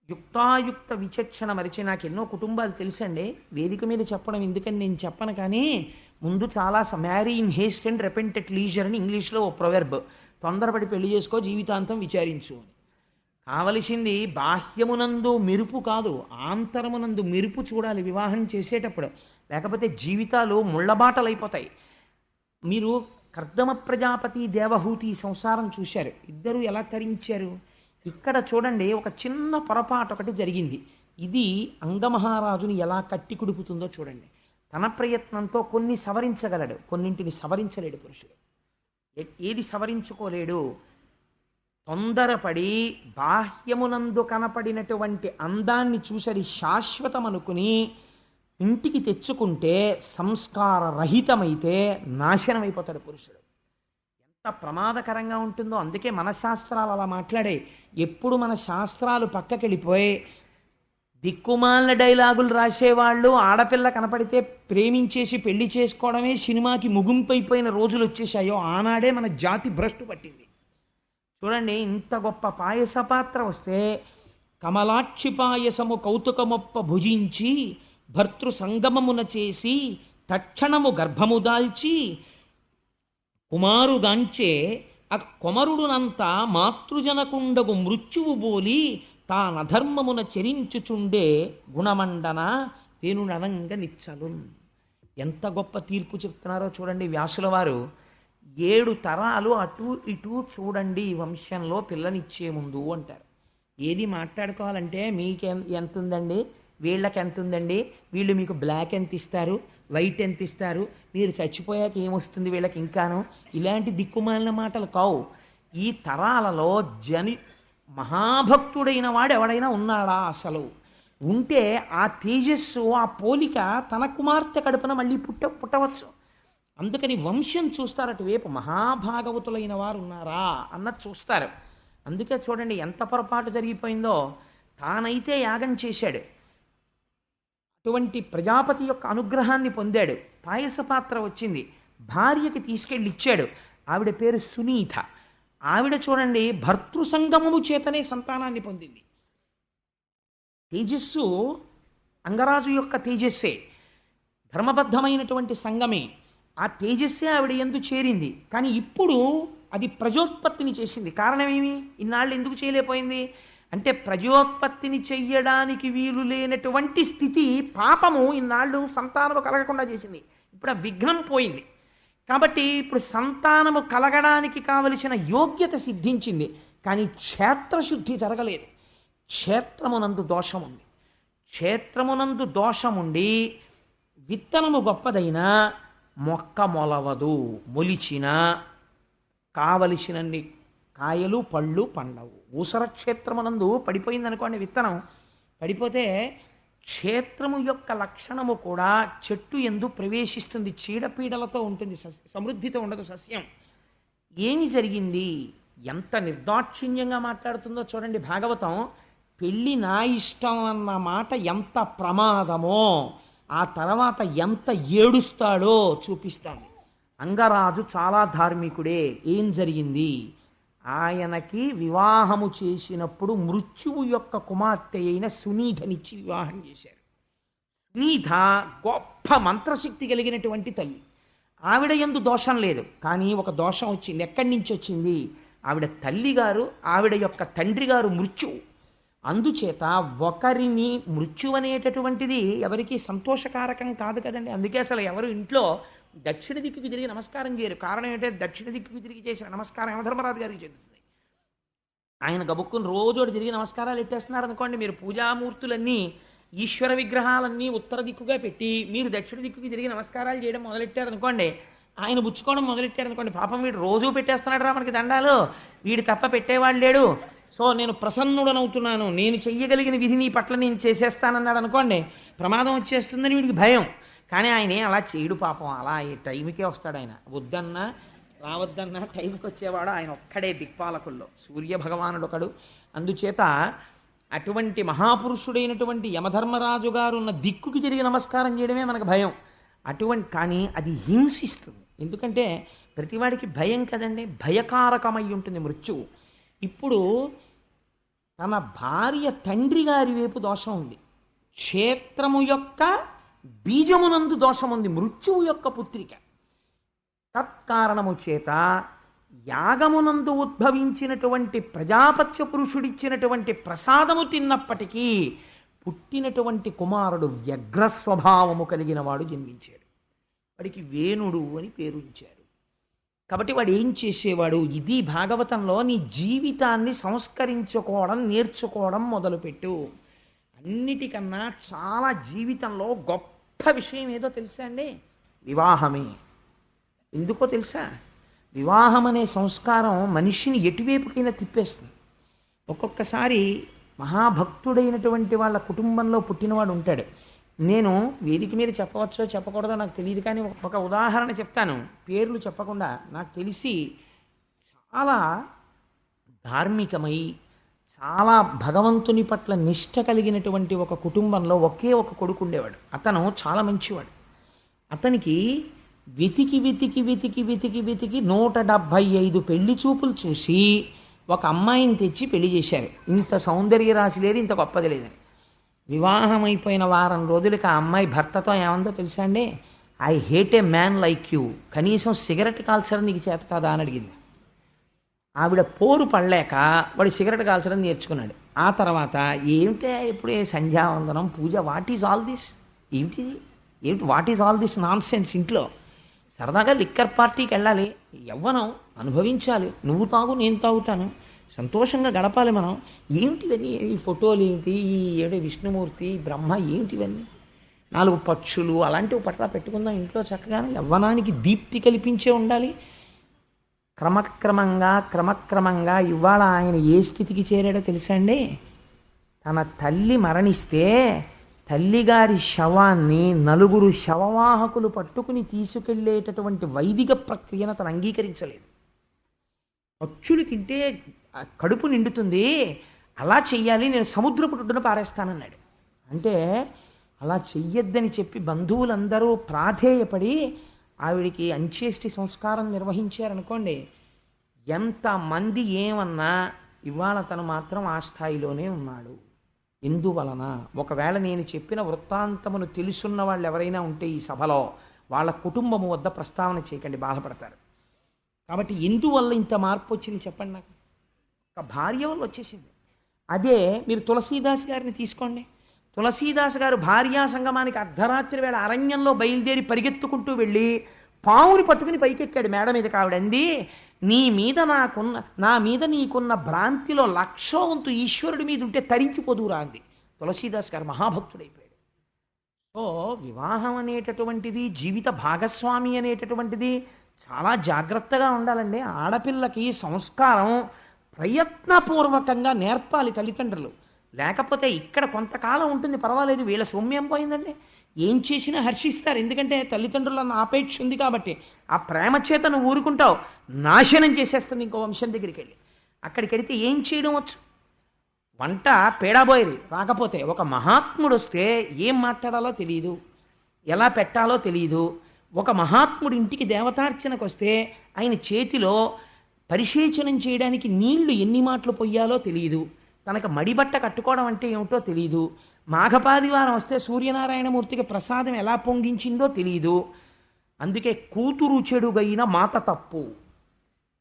యుక్తాయుక్త విచక్షణ మరిచి, నాకు ఎన్నో కుటుంబాలు తెలుసండి, వేదిక మీద చెప్పడం ఎందుకని నేను చెప్పను, కానీ ముందు చాలా marry in Heist and repent at leisure అని ఇంగ్లీష్లో ఓ ప్రొవెర్బ్. తొందరపడి పెళ్లి చేసుకో, జీవితాంతం విచారించు అని. కావలసింది బాహ్యమునందు మెరుపు కాదు, ఆంతరమునందు మెరుపు చూడాలి వివాహం చేసేటప్పుడు. లేకపోతే జీవితాలు ముళ్ళబాటలైపోతాయి. మీరు కర్దమ ప్రజాపతి దేవహూతి సంసారం చూశారు, ఇద్దరు ఎలా తరించారు. ఇక్కడ చూడండి, ఒక చిన్న పొరపాటు ఒకటి జరిగింది. ఇది అంగమహారాజుని ఎలా కట్టి కుడుపుతుందో చూడండి. తన ప్రయత్నంతో కొన్ని సవరించగలడు, కొన్నింటిని సవరించలేడు పురుషుడు. ఏది సవరించుకోలేడు? తొందరపడి బాహ్యమునందు కనపడినటువంటి అందాన్ని చూసరి శాశ్వతం అనుకుని ఇంటికి తెచ్చుకుంటే సంస్కార రహితమైతే నాశనమైపోతాడు పురుషుడు. ఎంత ప్రమాదకరంగా ఉంటుందో. అందుకే మన శాస్త్రాలు అలా మాట్లాడే. ఎప్పుడు మన శాస్త్రాలు పక్కకెళ్ళిపోయి దిక్కుమాలిన డైలాగులు రాసేవాళ్ళు, ఆడపిల్ల కనపడితే ప్రేమించేసి పెళ్లి చేసుకోవడమే సినిమాకి ముగింపైపోయిన రోజులు వచ్చేసాయో ఆనాడే మన జాతి భ్రష్టు పట్టింది. చూడండి, ఇంత గొప్ప పాయస పాత్ర వస్తే కమలాక్షి పాయసము కౌతుకమొప్ప భుజించి భర్తృ సంగమమున చేసి తక్షణము గర్భము దాల్చి కుమారుగాంచే ఆ కొమరుడునంతా మాతృజనకుండగు మృత్యువు బోలి తానధర్మమున చెరించుచుండే గుణమండన పేనుననంగ నిచ్చలు. ఎంత గొప్ప తీర్పు చెప్తున్నారో చూడండి వ్యాసుల వారు. 7 తరాలు అటు ఇటు చూడండి వంశంలో పిల్లనిచ్చే ముందు అంటారు. ఏది మాట్లాడుకోవాలంటే మీకు ఎంత ఉందండి, వీళ్ళకి ఎంత ఉందండి, వీళ్ళు మీకు బ్లాక్ ఎంత ఇస్తారు, వైట్ ఎంత ఇస్తారు, మీరు చచ్చిపోయాక ఏమొస్తుంది వీళ్ళకి ఇంకాను, ఇలాంటి దిక్కుమాలిన మాటలు కావు. ఈ తరాలలో మహాభక్తుడైన వాడు ఎవడైనా ఉన్నాడా? అసలు ఉంటే ఆ తేజస్సు, ఆ పోలిక తన కుమార్తె కడుపున మళ్ళీ పుట్టవచ్చు. అందుకని వంశం చూస్తారు, అటువైపు మహాభాగవతులైన వారు ఉన్నారా అన్నది చూస్తారు. అందుకే చూడండి ఎంత పొరపాటు జరిగిపోయిందో. తానైతే యాగం చేశాడు, అటువంటి ప్రజాపతి యొక్క అనుగ్రహాన్ని పొందాడు, పాయస పాత్ర వచ్చింది, భార్యకి తీసుకెళ్ళి ఇచ్చాడు. ఆవిడ పేరు సునీత. ఆవిడ చూడండి భర్తృ సంగమము చేతనే సంతానాన్ని పొందింది. తేజస్సు అంగరాజు యొక్క తేజస్సే, ధర్మబద్ధమైనటువంటి సంగమే. ఆ తేజస్సే ఆవిడ యందు చేరింది. కానీ ఇప్పుడు అది ప్రజోత్పత్తిని చేసింది. కారణమేమి? ఇన్నాళ్ళు ఎందుకు చేయలేకపోయింది అంటే ప్రజోత్పత్తిని చెయ్యడానికి వీలు లేనటువంటి స్థితి, పాపము ఇన్నాళ్ళు సంతానము కలగకుండా చేసింది. ఇప్పుడు ఆ విఘ్నం పోయింది. కాబట్టి ఇప్పుడు సంతానము కలగడానికి కావలసిన యోగ్యత సిద్ధించింది. కానీ క్షేత్రశుద్ధి జరగలేదు. క్షేత్రమునందు దోషం ఉంది. క్షేత్రమునందు దోషముండి విత్తనము గొప్పదైనా మొక్క మొలవదు. మొలిచిన కావలసినన్ని కాయలు పళ్ళు పండవు. ఊసర క్షేత్రమునందు పడిపోయిందనుకోండి, విత్తనం పడిపోతే క్షేత్రము యొక్క లక్షణము కూడా చెట్టు యందు ప్రవేశిస్తుంది. చీడపీడలతో ఉంటుంది, సమృద్ధితో ఉండదు సస్యం. ఏమి జరిగింది? ఎంత నిర్దాక్షిణ్యంగా మాట్లాడుతుందో చూడండి భాగవతం. పెళ్ళి నా ఇష్టం అన్న మాట ఎంత ప్రమాదమో ఆ తర్వాత ఎంత ఏడుస్తాడో చూపిస్తాను. అంగరాజు చాలా ధార్మికుడే. ఏం జరిగింది? ఆయనకి వివాహము చేసినప్పుడు మృత్యువు యొక్క కుమార్తె అయిన సునీధనిచ్చి వివాహం చేశారు. సునీధ గొప్ప మంత్రశక్తి కలిగినటువంటి తల్లి. ఆవిడ యందు దోషం లేదు. కానీ ఒక దోషం వచ్చింది. ఎక్కడి నుంచి వచ్చింది? ఆవిడ తల్లిగారు, ఆవిడ యొక్క తండ్రి గారు మృత్యువు. అందుచేత ఒకరిని మృత్యు అనేటటువంటిది ఎవరికి సంతోషకారకం కాదు కదండి. అందుకే అసలు ఎవరు ఇంట్లో దక్షిణ దిక్కుకి తిరిగి నమస్కారం చేయరు. కారణం ఏంటంటే దక్షిణ దిక్కుకి తిరిగి చేసిన నమస్కారం యమధర్మరాజు గారికి చెందుతుంది. ఆయన గబుక్కుని రోజోడు తిరిగి నమస్కారాలు ఎట్టేస్తున్నారు అనుకోండి, మీరు పూజామూర్తులన్నీ ఈశ్వర విగ్రహాలన్నీ ఉత్తర దిక్కుగా పెట్టి మీరు దక్షిణ దిక్కుకి తిరిగి నమస్కారాలు చేయడం మొదలెట్టారనుకోండి, ఆయన పుచ్చుకోవడం మొదలెట్టారనుకోండి, పాపం వీడు రోజూ పెట్టేస్తున్నాడు రా మనకి దండాలు, వీడు తప్ప పెట్టేవాడు లేడు, సో నేను ప్రసన్నుడనవుతున్నాను, నేను చెయ్యగలిగిన విధి నీ పట్ల నేను చేసేస్తానన్నాడు అనుకోండి, ప్రమాదం వచ్చేస్తుందని వీడికి భయం. కానీ ఆయన అలా చేయడు పాపం. అలా టైంకే వస్తాడు ఆయన. వద్దన్నా రావద్దన్నా టైంకి వచ్చేవాడు ఆయన ఒక్కడే దిక్పాలకుల్లో. సూర్యభగవానుడు ఒకడు. అందుచేత అటువంటి మహాపురుషుడైనటువంటి యమధర్మరాజు గారు ఉన్న దిక్కుకి తిరిగి నమస్కారం చేయడమే మనకు భయం. కానీ అది హింసిస్తుంది. ఎందుకంటే ప్రతివాడికి భయం కదండి, భయకారకమై ఉంటుంది మృత్యువు. ఇప్పుడు తన భార్య తండ్రి గారి వైపు దోషం ఉంది, క్షేత్రము యొక్క బీజమునందు దోషం ఉంది, మృత్యువు యొక్క పుత్రిక. తత్కారణము చేత యాగమునందు ఉద్భవించినటువంటి ప్రజాపత్య పురుషుడిచ్చినటువంటి ప్రసాదము తిన్నప్పటికీ పుట్టినటువంటి కుమారుడు వ్యగ్ర స్వభావము కలిగిన వాడు జన్మించాడు. వాడికి వేణుడు అని పేరు ఇచ్చారు. కాబట్టి వాడు ఏం చేసేవాడు? ఇది భాగవతంలో నీ జీవితాన్ని సంస్కరించుకోవడం నేర్చుకోవడం మొదలుపెట్టు. అన్నిటికన్నా చాలా జీవితంలో గొప్ప విషయం ఏదో తెలుసా అండి? వివాహమే. ఎందుకో తెలుసా? వివాహం అనే సంస్కారం మనిషిని ఎటువైపుకైనా తిప్పేస్తుంది. ఒక్కొక్కసారి మహాభక్తుడైనటువంటి వాళ్ళ కుటుంబంలో పుట్టినవాడు ఉంటాడు. నేను వేదిక మీద చెప్పవచ్చో చెప్పకూడదో నాకు తెలియదు, కానీ ఒక ఉదాహరణ చెప్తాను, పేర్లు చెప్పకుండా. నాకు తెలిసి చాలా ధార్మికమై చాలా భగవంతుని పట్ల నిష్ఠ కలిగినటువంటి ఒక కుటుంబంలో ఒకే ఒక కొడుకు ఉండేవాడు. అతను చాలా మంచివాడు. అతనికి వెతికి వెతికి వెతికి వెతికి వెతికి 175 పెళ్లి చూపులు చూసి ఒక అమ్మాయిని తెచ్చి పెళ్లి చేశారు. ఇంత సౌందర్య రాశి లేదు, ఇంత గొప్పది లేదని. వివాహం అయిపోయిన వారం రోజులకి ఆ అమ్మాయి భర్తతో ఏమందో తెలుసా అండి? I hate A man like you, కనీసం సిగరెట్ కాల్చడం నీకు చేత కాదా అని అడిగింది. ఆవిడ పోరు పడలేక వాడు సిగరెట్ కాల్చడం నేర్చుకున్నాడు. ఆ తర్వాత ఏమిటే ఇప్పుడే సంధ్యావందనం పూజ, వాట్ ఈజ్ ఆల్ దిస్? ఏమిటి what is all this non sense? ఇంట్లో సరదాగా లిక్కర్ పార్టీకి వెళ్ళాలి, యవ్వనం అనుభవించాలి, నువ్వు తాగు నేను తాగుతాను, సంతోషంగా గడపాలి మనం. ఏమిటివన్నీ? ఈ ఫోటోలు ఏమిటి, ఈ ఏడే విష్ణుమూర్తి బ్రహ్మ ఏమిటివన్నీ? 4 పక్షులు అలాంటివి పట్ల పెట్టుకుందాం ఇంట్లో చక్కగానే. యవ్వనానికి దీప్తి కల్పించే ఉండాలి. క్రమక్రమంగా ఇవాళ ఆయన ఏ స్థితికి చేరాడో తెలుసా అండి? తన తల్లి మరణిస్తే తల్లిగారి శవాన్ని 4 శవవాహకులు పట్టుకుని తీసుకెళ్లేటటువంటి వైదిక ప్రక్రియను తను అంగీకరించలేదు. పక్షులు తింటే కడుపు నిండుతుంది, అలా చెయ్యాలి, నేను సముద్రపు ఒడ్డున పారేస్తానన్నాడు. అంటే అలా చెయ్యొద్దని చెప్పి బంధువులందరూ ప్రాధేయపడి ఆవిడికి అంత్యేష్టి సంస్కారం నిర్వహించారనుకోండి, ఎంతమంది ఏమన్నా ఇవాళ తను మాత్రం ఆ స్థాయిలోనే ఉన్నాడు. ఎందువలన? ఒకవేళ నేను చెప్పిన వృత్తాంతమును తెలుసున్న వాళ్ళు ఎవరైనా ఉంటే ఈ సభలో వాళ్ళ కుటుంబము వద్ద ప్రస్తావన చేయకండి, బాధపడతారు. కాబట్టి ఎందువల్ల ఇంత మార్పు వచ్చింది చెప్పండి నాకు. ఒక భార్య వల్ల వచ్చేసింది. అదే మీరు తులసీదాస్ గారిని తీసుకోండి. తులసీదాస్ గారు భార్యా సంగమానికి అర్ధరాత్రి వేళ అరణ్యంలో బయలుదేరి పరిగెత్తుకుంటూ వెళ్ళి పావుని పట్టుకుని పైకెక్కాడు మేడ మీద. కావిడంది, నా మీద నీకున్న భ్రాంతిలో 1,00,000 వంతు ఈశ్వరుడి మీద ఉంటే తరించిపోదురా అంది. తులసీదాస్ గారు మహాభక్తుడైపోయాడు. సో వివాహం అనేటటువంటిది, జీవిత భాగస్వామి అనేటటువంటిది చాలా జాగ్రత్తగా ఉండాలండి. ఆడపిల్లకి సంస్కారం ప్రయత్నపూర్వకంగా నేర్పాలి తల్లిదండ్రులు. లేకపోతే ఇక్కడ కొంతకాలం ఉంటుంది, పర్వాలేదు, వీళ్ళ సౌమ్యం పోయిందండి, ఏం చేసినా హర్షిస్తారు. ఎందుకంటే తల్లిదండ్రులన్న ఆపేక్ష ఉంది కాబట్టి. ఆ ప్రేమ చేత నువ్వు ఊరుకుంటావు, నాశనం చేసేస్తుంది ఇంకో వంశం దగ్గరికి వెళ్ళి. అక్కడికి వెళితే ఏం చేయడం వచ్చు? వంట పేడాబోయరి రాకపోతే ఒక మహాత్ముడు వస్తే ఏం మాట్లాడాలో తెలియదు, ఎలా పెట్టాలో తెలియదు. ఒక మహాత్ముడి ఇంటికి దేవతార్చనకు వస్తే ఆయన చేతిలో పరిశేచనం చేయడానికి నీళ్లు ఎన్ని మాటలు పొయ్యాలో తెలియదు, తనకు మడిబట్ట కట్టుకోవడం అంటే ఏమిటో తెలియదు, మాఘపాదివారం వస్తే సూర్యనారాయణమూర్తికి ప్రసాదం ఎలా పొంగించిందో తెలియదు. అందుకే కూతురు చెడుగైన మాత తప్పు,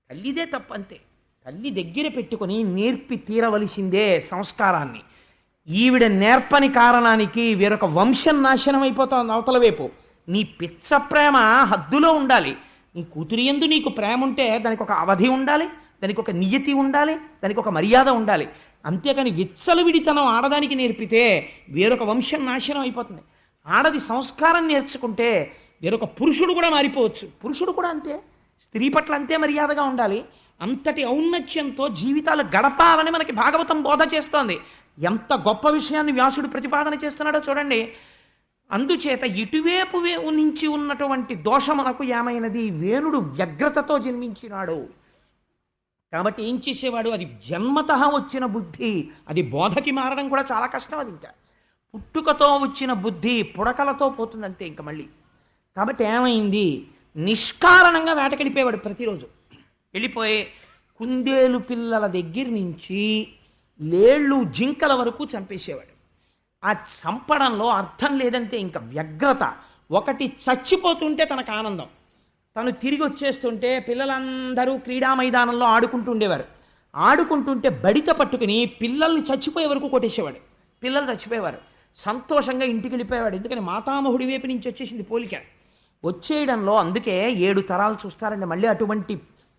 తల్లిదే తప్పు అంతే. తల్లి దగ్గర పెట్టుకొని నేర్పి తీరవలసిందే సంస్కారాన్ని. ఈవిడ నేర్పని కారణానికి వేరొక వంశం నాశనం అయిపోతుంది అవతల వైపు. నీ పిచ్చ ప్రేమ హద్దులో ఉండాలి. నీ కూతురి యందు నీకు ప్రేమ ఉంటే దానికి ఒక అవధి ఉండాలి, దానికి ఒక నియతి ఉండాలి, దానికి ఒక మర్యాద ఉండాలి. అంతేకాని విచ్చలవిడితనం ఆడదానికి నేర్పితే వేరొక వంశం నాశనం అయిపోతుంది. ఆడది సంస్కారం నేర్చుకుంటే వేరొక పురుషుడు కూడా మారిపోవచ్చు. పురుషుడు కూడా అంతే, స్త్రీ పట్ల అంతే మర్యాదగా ఉండాలి. అంతటి ఔన్నత్యంతో జీవితాలు గడపాలని మనకి భాగవతం బోధ చేస్తోంది. ఎంత గొప్ప విషయాన్ని వ్యాసుడు ప్రతిపాదన చేస్తున్నాడో చూడండి. అందుచేత ఇటువైపు నుంచి ఉన్నటువంటి దోషమునకు ఏమైనది, వేణుడు వ్యగ్రతతో జన్మించినాడు కాబట్టి ఏం చేసేవాడు, అది జన్మత వచ్చిన బుద్ధి, అది బోధకి మారడం కూడా చాలా కష్టం. అది ఇంకా పుట్టుకతో వచ్చిన బుద్ధి పుడకలతో పోతుందంతే ఇంక మళ్ళీ. కాబట్టి ఏమైంది, నిష్కారణంగా వేటకెళ్ళిపోయేవాడు ప్రతిరోజు. వెళ్ళిపోయి కుందేలు పిల్లల దగ్గర నుంచి లేళ్ళు జింకల వరకు చంపేసేవాడు. ఆ చంపడంలో అర్థం లేదంటే ఇంకా వ్యగ్రత. ఒకటి చచ్చిపోతుంటే తనకు ఆనందం, తను తిరిగి వచ్చేస్తుంటే పిల్లలందరూ క్రీడా మైదానంలో ఆడుకుంటూ ఉండేవారు. ఆడుకుంటుంటే బడిత పట్టుకుని పిల్లల్ని చచ్చిపోయే వరకు కొట్టేసేవాడు. పిల్లలు చచ్చిపోయేవారు, సంతోషంగా ఇంటికి వెళ్ళిపోయేవాడు. ఎందుకని మాతామహుడి వైపు నుంచి వచ్చేసింది పోలిక. వచ్చేయడంలో అందుకే 7 తరాలు చూస్తారండి. మళ్ళీ అటువంటి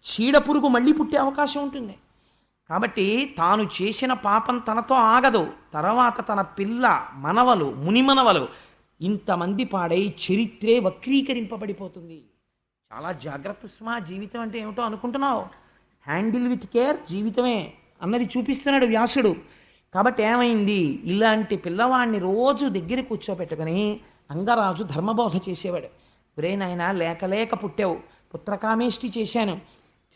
చీడ పురుగు మళ్ళీ పుట్టే అవకాశం ఉంటుంది. కాబట్టి తాను చేసిన పాపం తనతో ఆగదు, తర్వాత తన పిల్ల మనవలు మునిమనవలు ఇంతమంది పాడై చరిత్రే వక్రీకరింపబడిపోతుంది. చాలా జాగ్రత్త సుమా. జీవితం అంటే ఏమిటో అనుకుంటున్నావు, హ్యాండిల్ విత్ కేర్ జీవితమే అన్నది చూపిస్తున్నాడు వ్యాసుడు. కాబట్టి ఏమైంది, ఇలాంటి పిల్లవాడిని రోజు దగ్గర కూర్చోబెట్టుకుని అంగరాజు ధర్మబోధ చేసేవాడు. ఒరే నాయనా, లేక లేక పుట్టావు, పుత్రకామేష్టి చేశాను,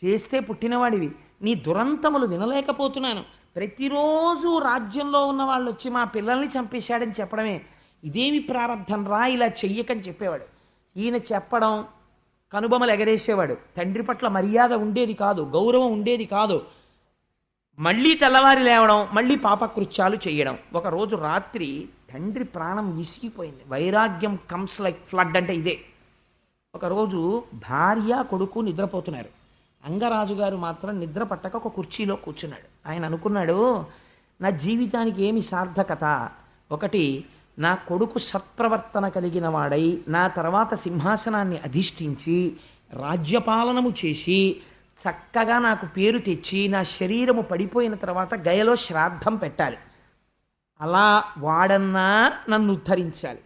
చేస్తే పుట్టినవాడివి, నీ దురంతములు వినలేకపోతున్నాను. ప్రతిరోజు రాజ్యంలో ఉన్న వాళ్ళు వచ్చి మా పిల్లల్ని చంపేశాడని చెప్పడమే, ఇదేమి ప్రారంధం రా, ఇలా చెయ్యకని చెప్పేవాడు. ఈయన చెప్పడం, కనుబొమలు ఎగరేసేవాడు. తండ్రి పట్ల మర్యాద ఉండేది కాదు, గౌరవం ఉండేది కాదు. మళ్ళీ తెల్లవారి లేవడం, మళ్ళీ పాపకృత్యాలు చేయడం. ఒకరోజు రాత్రి తండ్రి ప్రాణం విసిగిపోయింది. వైరాగ్యం కమ్స్ లైక్ ఫ్లడ్ అంటే ఇదే. ఒకరోజు భార్య కొడుకు నిద్రపోతున్నారు. అంగరాజు గారు మాత్రం నిద్ర పట్టక ఒక కుర్చీలో కూర్చున్నాడు. ఆయన అనుకున్నాడు, నా జీవితానికి ఏమి సార్థకత, ఒకటి నా కొడుకు సత్ప్రవర్తన కలిగిన వాడై నా తర్వాత సింహాసనాన్ని అధిష్ఠించి రాజ్యపాలనము చేసి చక్కగా నాకు పేరు తెచ్చి నా శరీరము పడిపోయిన తర్వాత గయలో శ్రాద్ధం పెట్టాలి. అలా వాడన్నా నన్ను ఉద్ధరించాలి.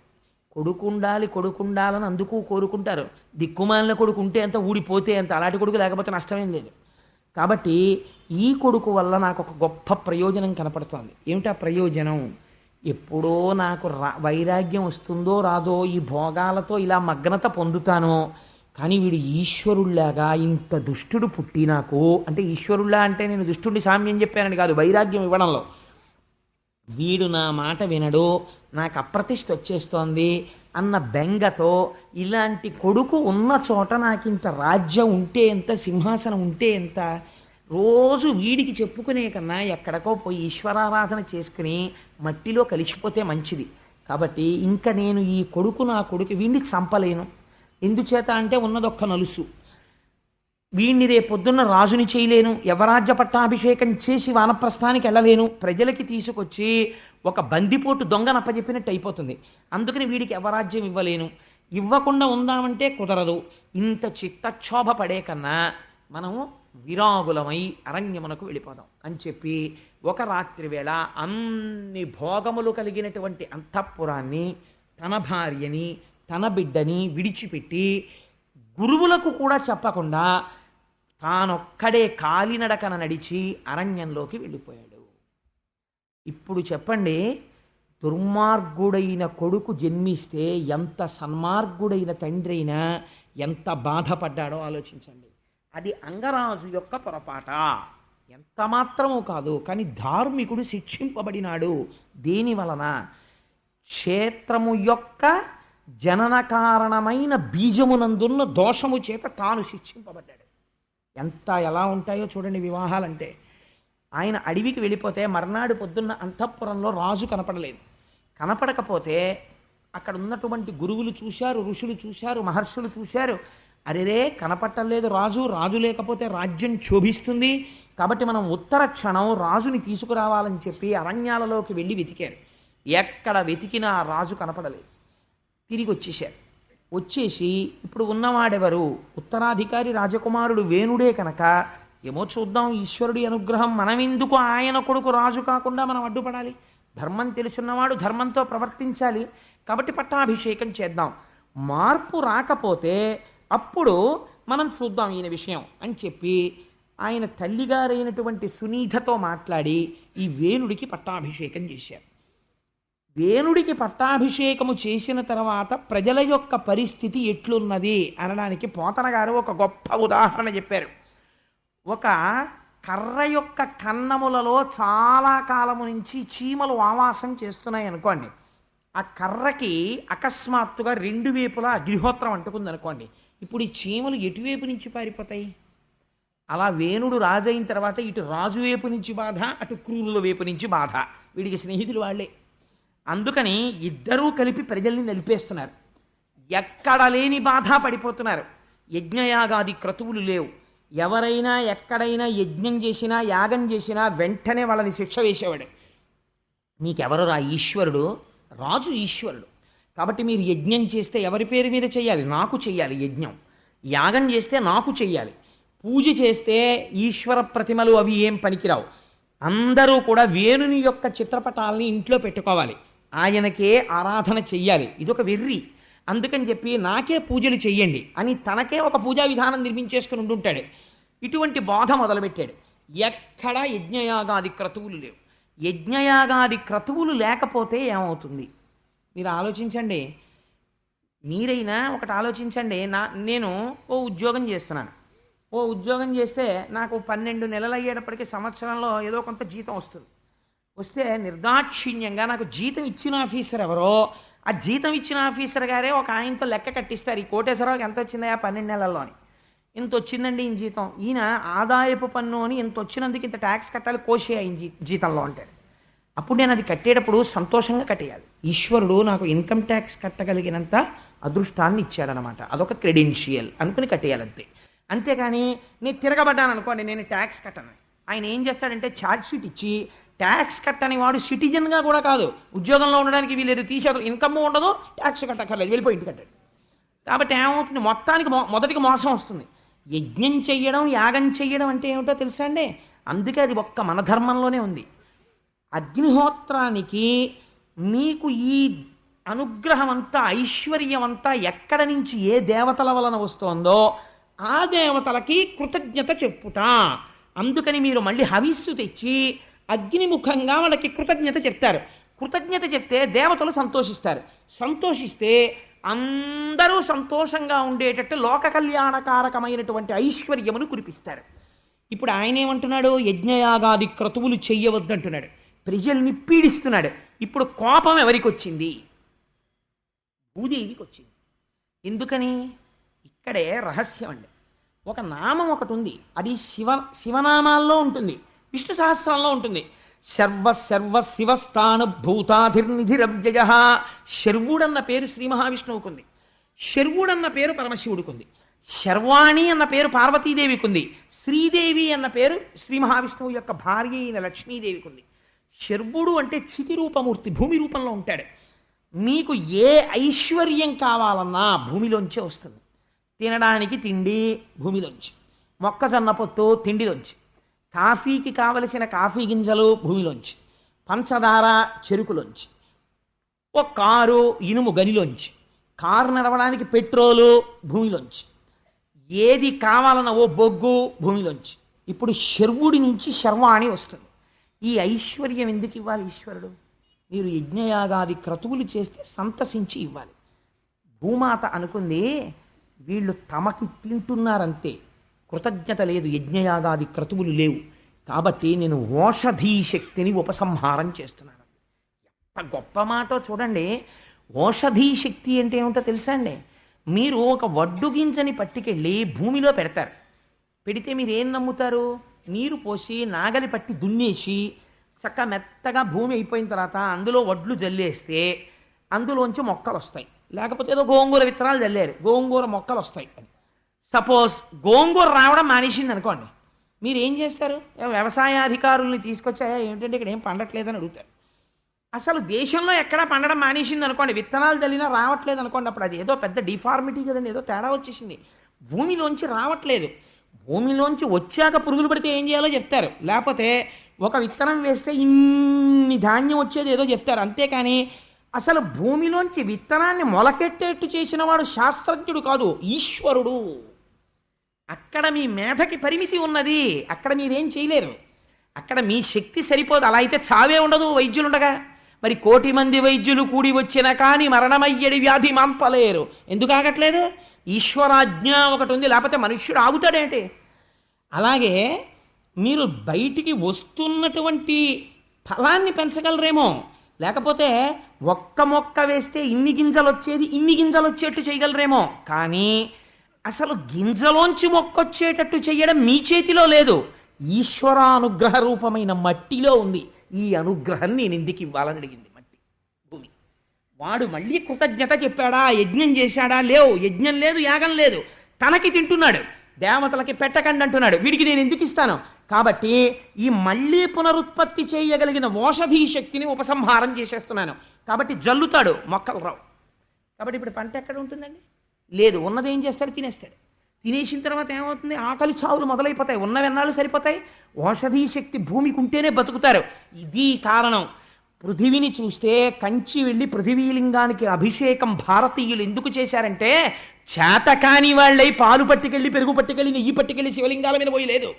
కొడుకుండాలని అందుకు కోరుకుంటారు. దిక్కుమాలిన కొడుకు ఉంటే అంత, ఊడిపోతే అంత, అలాంటి కొడుకు లేకపోతే నష్టమేం లేదు. కాబట్టి ఈ కొడుకు వల్ల నాకు ఒక గొప్ప ప్రయోజనం కనపడుతోంది. ఏమిటా ప్రయోజనం, ఎప్పుడో నాకు వైరాగ్యం వస్తుందో రాదో, ఈ భోగాలతో ఇలా మగ్నత పొందుతానో, కానీ వీడు ఈశ్వరుల్లాగా ఇంత దుష్టుడు పుట్టి నాకు, అంటే ఈశ్వరుల్లా అంటే నేను దుష్టుడిని సామ్యం చెప్పానని కాదు, వైరాగ్యం ఇవ్వడంలో వీడు నా మాట వినడు, నాకు అప్రతిష్ఠ వచ్చేస్తోంది అన్న బెంగతో, ఇలాంటి కొడుకు ఉన్న చోట నాకు ఇంత రాజ్యం ఉంటే ఎంత, సింహాసనం ఉంటే ఎంత, రోజు వీడికి చెప్పుకునే కన్నా ఎక్కడికో పోయి ఈశ్వరారాధన చేసుకుని మట్టిలో కలిసిపోతే మంచిది. కాబట్టి ఇంకా నేను ఈ కొడుకు, నా కొడుకు వీడిని చంపలేను. ఎందుచేత అంటే ఉన్నదొక్క నలుసు. వీణ్ణి రేపొద్దున్న రాజుని చేయలేను, యవరాజ్య పట్టాభిషేకం చేసి వానప్రస్థానికి వెళ్ళలేను, ప్రజలకి తీసుకొచ్చి ఒక బందిపోటు దొంగనప్పజెప్పినట్టు అయిపోతుంది. అందుకని వీడికి యవరాజ్యం ఇవ్వలేను, ఇవ్వకుండా ఉందామంటే కుదరదు. ఇంత చిత్తక్షోభ పడే కన్నా మనము విరాగులమై అరణ్యమునకు వెళ్ళిపోదాం అని చెప్పి ఒక రాత్రి వేళ అన్ని భోగములు కలిగినటువంటి అంతఃపురాన్ని, తన భార్యని, తన బిడ్డని విడిచిపెట్టి గురువులకు కూడా చెప్పకుండా తానొక్కడే కాలినడకన నడిచి అరణ్యంలోకి వెళ్ళిపోయాడు. ఇప్పుడు చెప్పండి, దుర్మార్గుడైన కొడుకు జన్మిస్తే ఎంత సన్మార్గుడైన తండ్రి అయినా ఎంత బాధపడ్డాడో ఆలోచించండి. అది అంగరాజు యొక్క పొరపాట, ఎంత మాత్రమూ కాదు. కానీ ధార్మికుడు శిక్షింపబడినాడు. దేని వలన? క్షేత్రము యొక్క జనన కారణమైన బీజమునందున్న దోషము చేత తాను శిక్షింపబడ్డాడు. ఎలా ఉంటాయో చూడండి వివాహాలంటే. ఆయన అడవికి వెళ్ళిపోతే మర్నాడు పొద్దున్న అంతఃపురంలో రాజు కనపడలేదు. కనపడకపోతే అక్కడ ఉన్నటువంటి గురువులు చూశారు, ఋషులు చూశారు, మహర్షులు చూశారు. అరెరే కనపట్టలేదు రాజు, రాజు లేకపోతే రాజ్యం క్షోభిస్తుంది, కాబట్టి మనం ఉత్తర క్షణం రాజుని తీసుకురావాలని చెప్పి అరణ్యాలలోకి వెళ్ళి వెతికారు. ఎక్కడ వెతికినా రాజు కనపడలేదు. తిరిగి వచ్చేశారు. వచ్చేసి ఇప్పుడు ఉన్నవాడెవరు? ఉత్తరాధికారి రాజకుమారుడు వేణుడే కనుక ఏమో చూద్దాం, ఈశ్వరుడి అనుగ్రహం, మనమెందుకు ఆయన కొడుకు రాజు కాకుండా మనం అడ్డుపడాలి? ధర్మం తెలుసున్నవాడు ధర్మంతో ప్రవర్తించాలి, కాబట్టి పట్టాభిషేకం చేద్దాం. మార్పు రాకపోతే అప్పుడు మనం చూద్దాం ఈయన విషయం అని చెప్పి ఆయన తల్లిగారైనటువంటి సునీధతో మాట్లాడి ఈ వేణుడికి పట్టాభిషేకం చేశారు. వేణుడికి పట్టాభిషేకము చేసిన తర్వాత ప్రజల యొక్క పరిస్థితి ఎట్లున్నది అనడానికి పోతన గారు ఒక గొప్ప ఉదాహరణ చెప్పారు. ఒక కర్ర యొక్క కన్నములలో చాలా కాలము నుంచి చీమలు ఆవాసం చేస్తున్నాయి అనుకోండి. ఆ కర్రకి అకస్మాత్తుగా రెండు వైపులా అగ్నిహోత్రం అంటుకుంది అనుకోండి. ఇప్పుడు ఈ చీమలు ఎటువైపు నుంచి పారిపోతాయి? అలా వేణుడు రాజు అయిన తర్వాత ఇటు రాజు వైపు నుంచి బాధ, అటు క్రూరుల వైపు నుంచి బాధ. వీడికి స్నేహితులు వాళ్ళే. అందుకని ఇద్దరూ కలిపి ప్రజల్ని నలిపేస్తున్నారు. ఎక్కడ లేని బాధ పడిపోతున్నారు. యజ్ఞయాగాది క్రతువులు లేవు. ఎవరైనా ఎక్కడైనా యజ్ఞం చేసినా యాగం చేసినా వెంటనే వాళ్ళని శిక్ష వేసేవాడు. మీకెవరు రా ఈశ్వరుడు? రాజు ఈశ్వరుడు. కాబట్టి మీరు యజ్ఞం చేస్తే ఎవరి పేరు మీద చేయాలి? నాకు చెయ్యాలి యజ్ఞం. యాగం చేస్తే నాకు చెయ్యాలి. పూజ చేస్తే ఈశ్వర ప్రతిమలు అవి ఏం పనికిరావు. అందరూ కూడా వేణుని యొక్క చిత్రపటాలని ఇంట్లో పెట్టుకోవాలి, ఆయనకే ఆరాధన చెయ్యాలి. ఇదొక వెర్రి. అందుకని చెప్పి నాకే పూజలు చెయ్యండి అని తనకే ఒక పూజా విధానం నిర్మించేసుకుని ఉంటుంటాడు. ఇటువంటి బోధ మొదలుపెట్టాడు. ఎక్కడా యజ్ఞయాగాది క్రతువులు లేవు. యజ్ఞయాగాది క్రతువులు లేకపోతే ఏమవుతుంది మీరు ఆలోచించండి. మీరైనా ఒకటి ఆలోచించండి. నేను ఓ ఉద్యోగం చేస్తున్నాను. ఓ ఉద్యోగం చేస్తే నాకు 12 నెలలు అయ్యేటప్పటికీ సంవత్సరంలో ఏదో కొంత జీతం వస్తుంది. వస్తే నిర్దాక్షిణ్యంగా నాకు జీతం ఇచ్చిన ఆఫీసర్ ఎవరో, ఆ జీతం ఇచ్చిన ఆఫీసర్ గారే ఒక ఆయనతో లెక్క కట్టిస్తారు. ఈ కోటేశ్వరరావుకి ఎంత వచ్చిందా 12 నెలల్లోని? ఇంత వచ్చిందండి ఈయన జీతం. ఈయన ఆదాయపు పన్ను అని ఇంత వచ్చినందుకు ఇంత ట్యాక్స్ కట్టాలి, కోసే ఆయన జీతంలో అంటాడు. అప్పుడు నేను అది కట్టేటప్పుడు సంతోషంగా కట్టేయాలి. ఈశ్వరుడు నాకు ఇన్కమ్ ట్యాక్స్ కట్టగలిగినంత అదృష్టాన్ని ఇచ్చాడనమాట. అదొక క్రెడెన్షియల్ అనుకుని కట్టేయాలంతే. అంతేకాని నేను తిరగబడ్డాను అనుకోండి, నేను ట్యాక్స్ కట్టను. ఆయన ఏం చేస్తాడంటే ఛార్జ్ షీట్ ఇచ్చి ట్యాక్స్ కట్టని వాడు సిటిజన్గా కూడా కాదు, ఉద్యోగంలో ఉండడానికి వీలేదు, తీసేది, ఇన్కమ్ ఉండదు, ట్యాక్స్ కట్టక్కర్లేదు, వెళ్ళిపోయి ఇంటి కట్టాడు. కాబట్టి ఏమవుతుంది? మొత్తానికి మొదటికి మోసం వస్తుంది. యజ్ఞం చెయ్యడం, యాగం చెయ్యడం అంటే ఏమిటో తెలుసా అండి? అందుకే అది ఒక్క మన ధర్మంలోనే ఉంది. అగ్నిహోత్రానికి మీకు ఈ అనుగ్రహం అంతా, ఐశ్వర్యం అంతా ఎక్కడ నుంచి ఏ దేవతల వలన వస్తోందో ఆ దేవతలకి కృతజ్ఞత చెప్పుట. అందుకని మీరు మళ్ళీ హవిస్సు తెచ్చి అగ్నిముఖంగా వాళ్ళకి కృతజ్ఞత చెప్తారు. కృతజ్ఞత చెప్తే దేవతలు సంతోషిస్తారు. సంతోషిస్తే అందరూ సంతోషంగా ఉండేటట్టు లోక కళ్యాణకారకమైనటువంటి ఐశ్వర్యమును కురిపిస్తారు. ఇప్పుడు ఆయన ఏమంటున్నాడు? యజ్ఞయాగాది క్రతువులు చెయ్యవద్దంటున్నాడు. ప్రజల్ని పీడిస్తున్నాడు. ఇప్పుడు కోపం ఎవరికి వచ్చింది? భూదేవికి వచ్చింది. ఎందుకని? ఇక్కడే రహస్యం అండి. ఒక నామం ఒకటి ఉంది, అది శివనామాల్లో ఉంటుంది, విష్ణు సహస్రంలో ఉంటుంది. సర్వ శివస్థాన భూతాధిర్నిధిరవ్యయ. శర్వుడన్న పేరు శ్రీ మహావిష్ణువుకు ఉంది, శర్వుడన్న పేరు పరమశివుడికి ఉంది, శర్వాణి అన్న పేరు పార్వతీదేవికి ఉంది, శ్రీదేవి అన్న పేరు శ్రీ మహావిష్ణువు యొక్క భార్య అయిన లక్ష్మీదేవికి ఉంది. శర్వుడు అంటే చితి రూపమూర్తి, భూమి రూపంలో ఉంటాడు. మీకు ఏ ఐశ్వర్యం కావాలన్నా భూమిలోంచే వస్తుంది. తినడానికి తిండి భూమిలోంచి, మొక్కజొన్న పొత్తు తిండిలోంచి, కాఫీకి కావలసిన కాఫీ గింజలు భూమిలోంచి, పంచదార చెరుకులోంచి, ఓ కారు ఇనుము గనిలోంచి, కారు నడవడానికి పెట్రోలు భూమిలోంచి, ఏది కావాలన్న ఓ బొగ్గు భూమిలోంచి. ఇప్పుడు శర్వుడి నుంచి శర్వాణి వస్తుంది. ఈ ఐశ్వర్యం ఎందుకు ఇవ్వాలి ఈశ్వరుడు? మీరు యజ్ఞయాగాది క్రతువులు చేస్తే సంతసించి ఇవ్వాలి. భూమాత అనుకుంది, వీళ్ళు తమకి తింటున్నారంతే, కృతజ్ఞత లేదు, యజ్ఞయాగాది క్రతువులు లేవు, కాబట్టి నేను ఓషధీ శక్తిని ఉపసంహారం చేస్తున్నాను. ఎంత గొప్ప మాటో చూడండి. ఓషధీ శక్తి అంటే ఏమిటో తెలుసా అండి? మీరు ఒక వడ్డు గింజని పట్టుకెళ్ళి భూమిలో పెడతారు. పెడితే మీరు ఏం నమ్ముతారు? నీరు పోసి నాగలి పట్టి దున్నేసి చక్కగా మెత్తగా భూమి అయిపోయిన తర్వాత అందులో వడ్లు జల్లేస్తే అందులోంచి మొక్కలు వస్తాయి. లేకపోతే ఏదో గోంగూర విత్తనాలు జల్లారు, గోంగూర మొక్కలు వస్తాయి. సపోజ్ గోంగూర రావడం మానేసింది అనుకోండి, మీరు ఏం చేస్తారు? వ్యవసాయ అధికారుల్ని తీసుకొచ్చాయా ఏంటంటే ఇక్కడ ఏం పండట్లేదని అడుగుతారు. అసలు దేశంలో ఎక్కడా పండడం మానేసింది అనుకోండి, విత్తనాలు చల్లినా రావట్లేదు అనుకోండి, అప్పుడు అది ఏదో పెద్ద డిఫార్మిటీ కదండి, ఏదో తేడా వచ్చేసింది. భూమిలోంచి రావట్లేదు. భూమిలోంచి వచ్చాక పురుగులు పడితే ఏం చేయాలో చెప్తారు, లేకపోతే ఒక విత్తనం వేస్తే ఇన్ని ధాన్యం వచ్చేది ఏదో చెప్తారు. అంతేకాని అసలు భూమిలోంచి విత్తనాన్ని మొలకెట్టేట్టు చేసిన వాడు శాస్త్రజ్ఞుడు కాదు, ఈశ్వరుడు. అక్కడ మీ మేధకి పరిమితి ఉన్నది, అక్కడ మీరేం చేయలేరు, అక్కడ మీ శక్తి సరిపోదు. అలా అయితే చావే ఉండదు వైద్యులుండగా. మరి 1,000,000 మంది వైద్యులు కూడి వచ్చినా కానీ మరణమయ్యడి వ్యాధి మాంపలేరు. ఎందుకు ఆగట్లేదు? ఈశ్వరాజ్ఞ ఒకటి ఉంది, లేకపోతే మనుష్యుడు ఆగుతాడేంటి? అలాగే మీరు బయటికి వస్తున్నటువంటి ఫలాన్ని పెంచగలరేమో, లేకపోతే ఒక్క మొక్క వేస్తే ఇన్ని గింజలు వచ్చేది ఇన్ని గింజలు వచ్చేట్టు చేయగలరేమో, కానీ అసలు గింజలోంచి మొక్క వచ్చేటట్టు చేయడం మీ చేతిలో లేదు, ఈశ్వరానుగ్రహ రూపమైన మట్టిలో ఉంది. ఈ అనుగ్రహం నేను ఎందుకు ఇవ్వాలని అడిగింది మట్టి, భూమి. వాడు మళ్ళీ కృతజ్ఞత చెప్పాడా? యజ్ఞం చేశాడా? లేవు, యజ్ఞం లేదు, యాగం లేదు, తనకి తింటున్నాడు, దేవతలకి పెట్టకండి అంటున్నాడు. వీడికి నేను ఎందుకు ఇస్తాను? కాబట్టి ఈ మళ్ళీ పునరుత్పత్తి చేయగలిగిన ఓషధీ శక్తిని ఉపసంహారం చేసేస్తున్నాను. కాబట్టి జల్లుతాడు, మొక్కలు రావు. కాబట్టి ఇప్పుడు పంట ఎక్కడ ఉంటుందండి? లేదు. ఉన్నది ఏం చేస్తాడు? తినేస్తాడు. తినేసిన తర్వాత ఏమవుతుంది? ఆకలి చావులు మొదలైపోతాయి. ఉన్నవెన్నాళ్ళు సరిపోతాయి? ఓషధీ శక్తి భూమికి ఉంటేనే బతుకుతారు. ఇది కారణం. పృథివిని చూస్తే కంచి వెళ్ళి పృథివీలింగానికి అభిషేకం భారతీయులు ఎందుకు చేశారంటే, చేతకాని వాళ్ళై పాలు పట్టుకెళ్ళి పెరుగు పట్టుకెళ్ళి నెయ్యి పట్టుకెళ్ళి శివలింగాల మీద పోయి లేదు,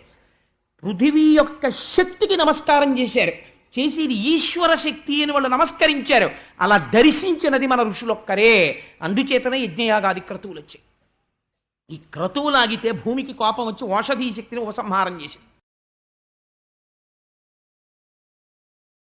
పృథివీ యొక్క శక్తికి నమస్కారం చేశారు. చేసి ఇది ఈశ్వర శక్తి అని వాళ్ళు నమస్కరించారు. అలా దర్శించినది మన ఋషులొక్కరే. అందుచేతనే యజ్ఞయాగాది క్రతువులు వచ్చాయి. ఈ క్రతువులాగితే భూమికి కోపం వచ్చి ఓషధీ శక్తిని ఉపసంహారం చేసింది.